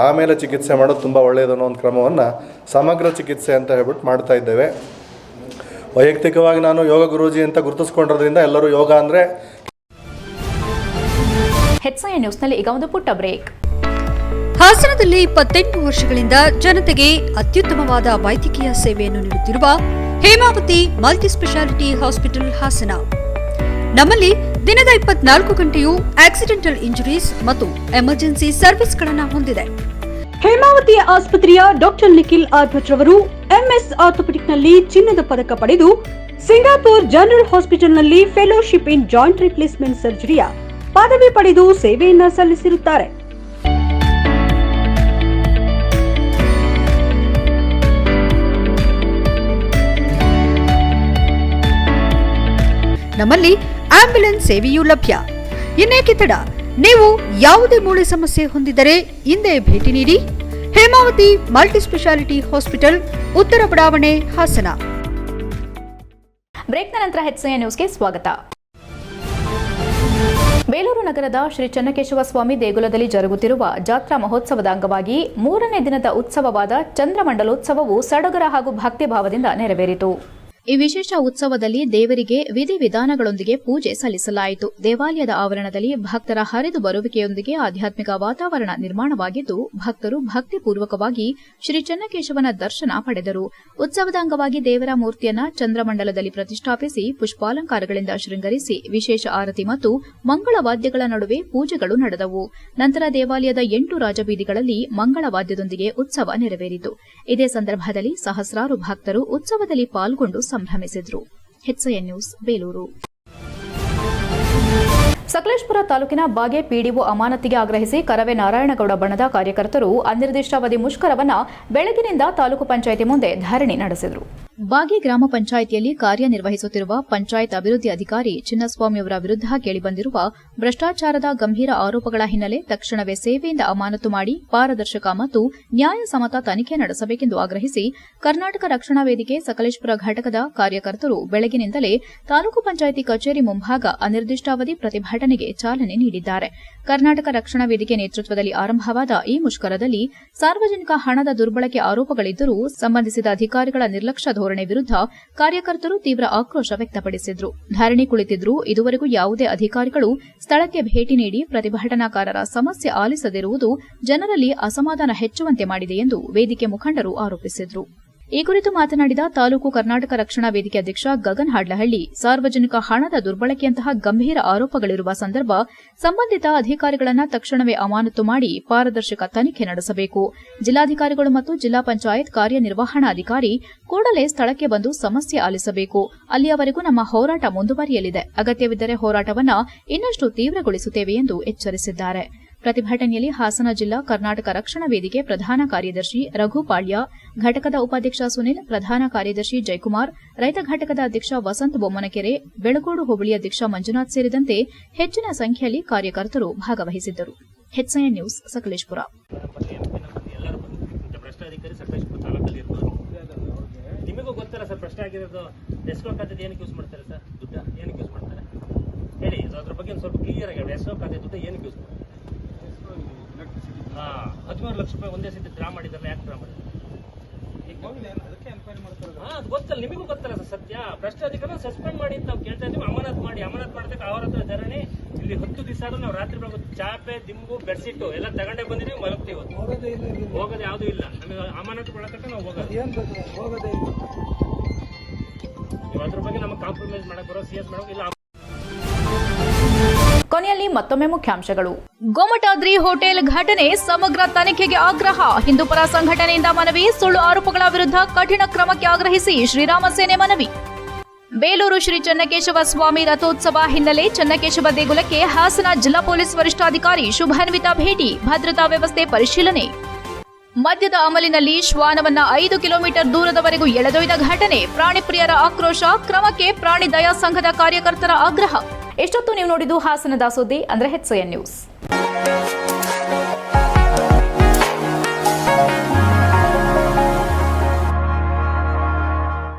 ಆಮೇಲೆ ಚಿಕಿತ್ಸೆ ಮಾಡೋದು ತುಂಬ ಒಳ್ಳೆಯದು ಅನ್ನೋ ಒಂದು ಕ್ರಮವನ್ನು ಸಮಗ್ರ ಚಿಕಿತ್ಸೆ ಅಂತ ಹೇಳ್ಬಿಟ್ಟು ಮಾಡ್ತಾ ಇದ್ದೇವೆ. ವೈಯಕ್ತಿಕವಾಗಿ ನಾನು ಯೋಗ ಗುರೂಜಿ ಅಂತ ಗುರುತಿಸ್ಕೊಂಡಿರೋದ್ರಿಂದ ಎಲ್ಲರೂ ಯೋಗ ಅಂದರೆ. HCI ನ್ಯೂಸ್ನಲ್ಲಿ ಈಗ ಒಂದು ಪುಟ್ಟ ಬ್ರೇಕ್. ಹಾಸನದಲ್ಲಿ 28 ವರ್ಷಗಳಿಂದ ಜನತೆಗೆ ಅತ್ಯುತ್ತಮವಾದ ವೈದ್ಯಕೀಯ ಸೇವೆಯನ್ನು ನೀಡುತ್ತಿರುವ ಹೇಮಾವತಿ ಮಲ್ಟಿಸ್ಪೆಷಾಲಿಟಿ ಹಾಸ್ಪಿಟಲ್ ಹಾಸನ. ನಮ್ಮಲ್ಲಿ ದಿನದ 24 ಗಂಟೆಯೂ ಆಕ್ಸಿಡೆಂಟಲ್ ಇಂಜುರೀಸ್ ಮತ್ತು ಎಮರ್ಜೆನ್ಸಿ ಸರ್ವಿಸ್ಗಳನ್ನು ಹೊಂದಿದೆ. ಹೇಮಾವತಿ ಆಸ್ಪತ್ರೆಯ ಡಾಕ್ಟರ್ ನಿಖಿಲ್ ಆರ್ಭಟ್ ರವರು MS ಆರ್ಥೋಪೆಡಿಕ್ನಲ್ಲಿ ಚಿನ್ನದ ಪದಕ ಪಡೆದು ಸಿಂಗಾಪುರ್ ಜನರಲ್ ಹಾಸ್ಪಿಟಲ್ನಲ್ಲಿ ಫೆಲೋಶಿಪ್ ಇನ್ ಜಾಯಿಂಟ್ ರಿಪ್ಲೇಸ್ಮೆಂಟ್ ಸರ್ಜರಿಯ ಪದವಿ ಪಡೆದು ಸೇವೆಯನ್ನ ಸಲ್ಲಿಸಿರುತ್ತಾರೆ. ನಮ್ಮಲ್ಲಿ ಆಂಬ್ಯುಲೆನ್ಸ್ ಸೇವೆಯೂ ಲಭ್ಯ. ಇನ್ನೇಕೆ ತಡ, ನೀವು ಯಾವುದೇ ಮೂಳೆ ಸಮಸ್ಯೆ ಹೊಂದಿದ್ದರೆ ಹಿಂದೆ ಭೇಟಿ ನೀಡಿ. ಹೇಮಾವತಿ ಮಲ್ಟಿಸ್ಪೆಷಾಲಿಟಿ ಹಾಸ್ಪಿಟಲ್, ಉತ್ತರ ಬಡಾವಣೆ, ಹಾಸನ. ಬ್ರೇಕ್ನ ನಂತರ HCI ನ್ಯೂಸ್ಗೆ ಸ್ವಾಗತ. ಬೇಲೂರು ನಗರದ ಶ್ರೀ ಚನ್ನಕೇಶವ ಸ್ವಾಮಿ ದೇಗುಲದಲ್ಲಿ ಜರುಗುತ್ತಿರುವ ಜಾತ್ರಾ ಮಹೋತ್ಸವದ ಅಂಗವಾಗಿ 3ನೇ ದಿನದ ಉತ್ಸವವಾದ ಚಂದ್ರಮಂಡಲೋತ್ಸವವು ಸಡಗರ ಹಾಗೂ ಭಕ್ತಿಭಾವದಿಂದ ನೆರವೇರಿತು. ಈ ವಿಶೇಷ ಉತ್ಸವದಲ್ಲಿ ದೇವರಿಗೆ ವಿಧಿವಿಧಾನಗಳೊಂದಿಗೆ ಪೂಜೆ ಸಲ್ಲಿಸಲಾಯಿತು. ದೇವಾಲಯದ ಆವರಣದಲ್ಲಿ ಭಕ್ತರ ಹರಿದು ಬರುವಿಕೆಯೊಂದಿಗೆ ಆಧ್ಯಾತ್ಮಿಕ ವಾತಾವರಣ ನಿರ್ಮಾಣವಾಗಿದ್ದು, ಭಕ್ತರು ಭಕ್ತಿಪೂರ್ವಕವಾಗಿ ಶ್ರೀ ಚನ್ನಕೇಶವನ ದರ್ಶನ ಪಡೆದರು. ಉತ್ಸವದ ಅಂಗವಾಗಿ ದೇವರ ಮೂರ್ತಿಯನ್ನ ಚಂದ್ರಮಂಡಲದಲ್ಲಿ ಪ್ರತಿಷ್ಠಾಪಿಸಿ ಪುಷ್ಪಾಲಂಕಾರಗಳಿಂದ ಶೃಂಗರಿಸಿ ವಿಶೇಷ ಆರತಿ ಮತ್ತು ಮಂಗಳವಾದ್ಯಗಳ ನಡುವೆ ಪೂಜೆಗಳು ನಡೆದವು. ನಂತರ ದೇವಾಲಯದ 8 ರಾಜಬೀದಿಗಳಲ್ಲಿ ಮಂಗಳವಾದ್ಯದೊಂದಿಗೆ ಉತ್ಸವ ನೆರವೇರಿತು. ಇದೇ ಸಂದರ್ಭದಲ್ಲಿ ಸಹಸ್ರಾರು ಭಕ್ತರು ಉತ್ಸವದಲ್ಲಿ ಪಾಲ್ಗೊಂಡು ಸಂಭ್ರಮಿಸಿದರು. HCI news, Belur. ಸಕಲೇಶಪುರ ತಾಲೂಕಿನ ಬಾಗೆ ಪಿಡಿಒ ಅಮಾನತಿಗೆ ಆಗ್ರಹಿಸಿ ಕರವೇ ನಾರಾಯಣಗೌಡ ಬಣದ ಕಾರ್ಯಕರ್ತರು ಅನಿರ್ದಿಷ್ಟಾವಧಿ ಮುಷ್ಕರವನ್ನು ಬೆಳಗಿನಿಂದ ತಾಲೂಕು ಪಂಚಾಯಿತಿ ಮುಂದೆ ಧರಣಿ ನಡೆಸಿದರು. ಬಾಗಿ ಗ್ರಾಮ ಪಂಚಾಯಿತಿಯಲ್ಲಿ ಕಾರ್ಯನಿರ್ವಹಿಸುತ್ತಿರುವ ಪಂಚಾಯತ್ ಅಭಿವೃದ್ಧಿ ಅಧಿಕಾರಿ ಚಿನ್ನಸ್ವಾಮಿಯವರ ವಿರುದ್ಧ ಕೇಳಿಬಂದಿರುವ ಭ್ರಷ್ಟಾಚಾರದ ಗಂಭೀರ ಆರೋಪಗಳ ಹಿನ್ನೆಲೆ ತಕ್ಷಣವೇ ಸೇವೆಯಿಂದ ಅಮಾನತು ಮಾಡಿ ಪಾರದರ್ಶಕ ಮತ್ತು ನ್ಯಾಯಸಮ್ಮತ ತನಿಖೆ ನಡೆಸಬೇಕೆಂದು ಆಗ್ರಹಿಸಿ ಕರ್ನಾಟಕ ರಕ್ಷಣಾ ವೇದಿಕೆ ಸಕಲೇಶಪುರ ಘಟಕದ ಕಾರ್ಯಕರ್ತರು ಬೆಳಗಿನಿಂದಲೇ ತಾಲೂಕು ಪಂಚಾಯಿತಿ ಕಚೇರಿ ಮುಂಭಾಗ ಅನಿರ್ದಿಷ್ಟಾವಧಿ ಪ್ರತಿಭಟನೆಗೆ ಚಾಲನೆ ನೀಡಿದ್ದಾರೆ. ಕರ್ನಾಟಕ ರಕ್ಷಣಾ ವೇದಿಕೆ ನೇತೃತ್ವದಲ್ಲಿ ಆರಂಭವಾದ ಈ ಮುಷ್ಕರದಲ್ಲಿ ಸಾರ್ವಜನಿಕ ಹಣದ ದುರ್ಬಳಕೆ ಆರೋಪಗಳಿದ್ದರೂ ಸಂಬಂಧಿಸಿದ ಅಧಿಕಾರಿಗಳ ನಿರ್ಲಕ್ಷ್ಯ ಧೋರಣೆ ವಿರುದ್ಧ ಕಾರ್ಯಕರ್ತರು ತೀವ್ರ ಆಕ್ರೋಶ ವ್ಯಕ್ತಪಡಿಸಿದ್ರು. ಧರಣಿ ಕುಳಿತಿದ್ರೂ ಇದುವರೆಗೂ ಯಾವುದೇ ಅಧಿಕಾರಿಗಳು ಸ್ಥಳಕ್ಕೆ ಭೇಟಿ ನೀಡಿ ಪ್ರತಿಭಟನಾಕಾರರ ಸಮಸ್ಯೆ ಆಲಿಸದಿರುವುದು ಜನರಲ್ಲಿ ಅಸಮಾಧಾನ ಹೆಚ್ಚುವಂತೆ ಮಾಡಿದೆ ಎಂದು ವೇದಿಕೆ ಮುಖಂಡರು ಆರೋಪಿಸಿದರು. ಈ ಕುರಿತು ಮಾತನಾಡಿದ ತಾಲೂಕು ಕರ್ನಾಟಕ ರಕ್ಷಣಾ ವೇದಿಕೆ ಅಧ್ಯಕ್ಷ ಗಗನ್ ಹಾಡ್ಲಹಳ್ಳಿ, ಸಾರ್ವಜನಿಕ ಹಣದ ದುರ್ಬಳಕೆಯಂತಹ ಗಂಭೀರ ಆರೋಪಗಳಿರುವ ಸಂದರ್ಭ ಸಂಬಂಧಿತ ಅಧಿಕಾರಿಗಳನ್ನು ತಕ್ಷಣವೇ ಅಮಾನತು ಮಾಡಿ ಪಾರದರ್ಶಕ ತನಿಖೆ ನಡೆಸಬೇಕು. ಜಿಲ್ಲಾಧಿಕಾರಿಗಳು ಮತ್ತು ಜಿಲ್ಲಾ ಪಂಚಾಯತ್ ಕಾರ್ಯನಿರ್ವಹಣಾಧಿಕಾರಿ ಕೂಡಲೇ ಸ್ಥಳಕ್ಕೆ ಬಂದು ಸಮಸ್ಯೆ ಆಲಿಸಬೇಕು. ಅಲ್ಲಿಯವರೆಗೂ ನಮ್ಮ ಹೋರಾಟ ಮುಂದುವರಿಯಲಿದೆ. ಅಗತ್ಯವಿದ್ದರೆ ಹೋರಾಟವನ್ನು ಇನ್ನಷ್ಟು ತೀವ್ರಗೊಳಿಸುತ್ತೇವೆ ಎಂದು ಎಚ್ಚರಿಸಿದ್ದಾರೆ. ಪ್ರತಿಭಟನೆಯಲ್ಲಿ ಹಾಸನ ಜಿಲ್ಲಾ ಕರ್ನಾಟಕ ರಕ್ಷಣಾ ವೇದಿಕೆ ಪ್ರಧಾನ ಕಾರ್ಯದರ್ಶಿ ರಘುಪಾಳ್ಯ, ಘಟಕದ ಉಪಾಧ್ಯಕ್ಷ ಸುನಿಲ್, ಪ್ರಧಾನ ಕಾರ್ಯದರ್ಶಿ ಜಯಕುಮಾರ್, ರೈತ ಘಟಕದ ಅಧ್ಯಕ್ಷ ವಸಂತ್ ಬೊಮ್ಮನಕೆರೆ, ಬೆಳಗೋಡು ಹೋಬಳಿ ಅಧ್ಯಕ್ಷ ಮಂಜುನಾಥ್ ಸೇರಿದಂತೆ ಹೆಚ್ಚಿನ ಸಂಖ್ಯೆಯಲ್ಲಿ ಕಾರ್ಯಕರ್ತರು ಭಾಗವಹಿಸಿದ್ದರು. HCI news, Sakleshpur. ನಿಮಗೂ ಗೊತ್ತಲ್ಲ ಸರ್, ಪ್ರಶ್ನೆ ಆಗಿರೋದು ಎಸ್ಕೋ ಖಾತೆ ಏನಕ್ಕೆ ಯೂಸ್ ಮಾಡ್ತಾರೆ ಸರ್? ದುಡ್ಡು ಏನಕ್ಕೆ ಯೂಸ್ ಮಾಡ್ತಾರೆ ಹೇಳಿ, ಅದ್ರ ಬಗ್ಗೆ ಒಂದು ಸ್ವಲ್ಪ ಕ್ಲಿಯರ್ ಆಗಿ ಎಸ್ಕೋ ಖಾತೆ ದುಡ್ಡು ಏನಕ್ಕೆ ಯೂಸ್ ಮಾಡ್ತಾರೆ? 13 ಲಕ್ಷ ರೂಪಾಯಿ ಒಂದೇ ಸತಿ ಡ್ರಾ ಮಾಡಿದಾರಲ್ಲ, ಯಾಕೆ ಡ್ರಾ ಮಾಡಿದ್ದಾರೆ? ಅದು ಗೊತ್ತಲ್ಲ, ನಿಮಗೂ ಗೊತ್ತಲ್ಲ ಸರ್ ಸತ್ಯ. ಭ್ರಷ್ಟಾಧಿಕಾರಿ ಸಸ್ಪೆಂಡ್ ಮಾಡಿ ಅಂತ ನಾವು ಕೇಳ್ತಾ ಇದ್ದೀವಿ. ಅಮಾನತ್ ಮಾಡಿ, ಅಮಾನತ್ ಮಾಡೋದಕ್ಕೆ ಅವರ ಹತ್ರ ಧರಣಿ. ಇಲ್ಲಿ 10 ದಿವಸ ಆದ್ರೂ ನಾವು ರಾತ್ರಿ ಬೆಳಗ್ಗೆ ಚಾಪೆ, ದಿಂಬು, ಬೆಡ್ಶೀಟು ಎಲ್ಲ ತಗೊಂಡೇ ಬಂದಿದ್ದೀವಿ, ಮಲಗ್ತೀವಿ. ಹೋಗೋದು ಯಾವುದೂ ಇಲ್ಲ. ನಮಗೆ ಅಮಾನತ್ ಕೊಡೋಕೆ ನಾವು ಹೋಗೋದೇ ನೀವು ಅದ್ರ ಬಗ್ಗೆ ನಮಗೆ ಕಾಂಪ್ರಮೈಸ್ ಮಾಡಕ್ ಬರೋ, CS ಮಾಡೋಕೆ ಇಲ್ಲ. ಕೊನೆಯಲ್ಲಿ ಮತ್ತೊಮ್ಮೆ ಮುಖ್ಯಾಂಶಗಳು. ಗೋಮಟಾದ್ರಿ ಹೋಟೆಲ್ ಘಟನೆ ಸಮಗ್ರ ತನಿಖೆಗೆ ಆಗ್ರಹ. ಹಿಂದೂಪರ ಸಂಘಟನೆಯಿಂದ ಮನವಿ. ಸುಳ್ಳು ಆರೋಪಗಳ ವಿರುದ್ಧ ಕಠಿಣ ಕ್ರಮಕ್ಕೆ ಆಗ್ರಹಿಸಿ ಶ್ರೀರಾಮ ಸೇನೆ ಮನವಿ. ಬೇಲೂರು ಶ್ರೀ ಚನ್ನಕೇಶವ ಸ್ವಾಮಿ ರಥೋತ್ಸವ ಹಿನ್ನೆಲೆ ಚನ್ನಕೇಶವ ದೇಗುಲಕ್ಕೆ ಹಾಸನ ಜಿಲ್ಲಾ ಪೊಲೀಸ್ ವರಿಷ್ಠಾಧಿಕಾರಿ ಶುಭಾನ್ವಿತಾ ಭೇಟಿ. ಭದ್ರತಾ ವ್ಯವಸ್ಥೆ ಪರಿಶೀಲನೆ. ಮದ್ಯದ ಅಮಲಿನಲ್ಲಿ ಶ್ವಾನವನ್ನ 5 ಕಿಲೋಮೀಟರ್ ದೂರದವರೆಗೂ ಎಳೆದೊಯ್ದ ಘಟನೆ. ಪ್ರಾಣಿ ಪ್ರಿಯರ ಆಕ್ರೋಶ. ಕ್ರಮಕ್ಕೆ ಪ್ರಾಣಿ ದಯಾ ಸಂಘದ ಕಾರ್ಯಕರ್ತರ ಆಗ್ರಹ. ಎಷ್ಟೊತ್ತು ನೀವು ನೋಡಿದ್ದು ಹಾಸನದ ಸುದ್ದಿ ಅಂದ್ರೆ HCN ನ್ಯೂಸ್.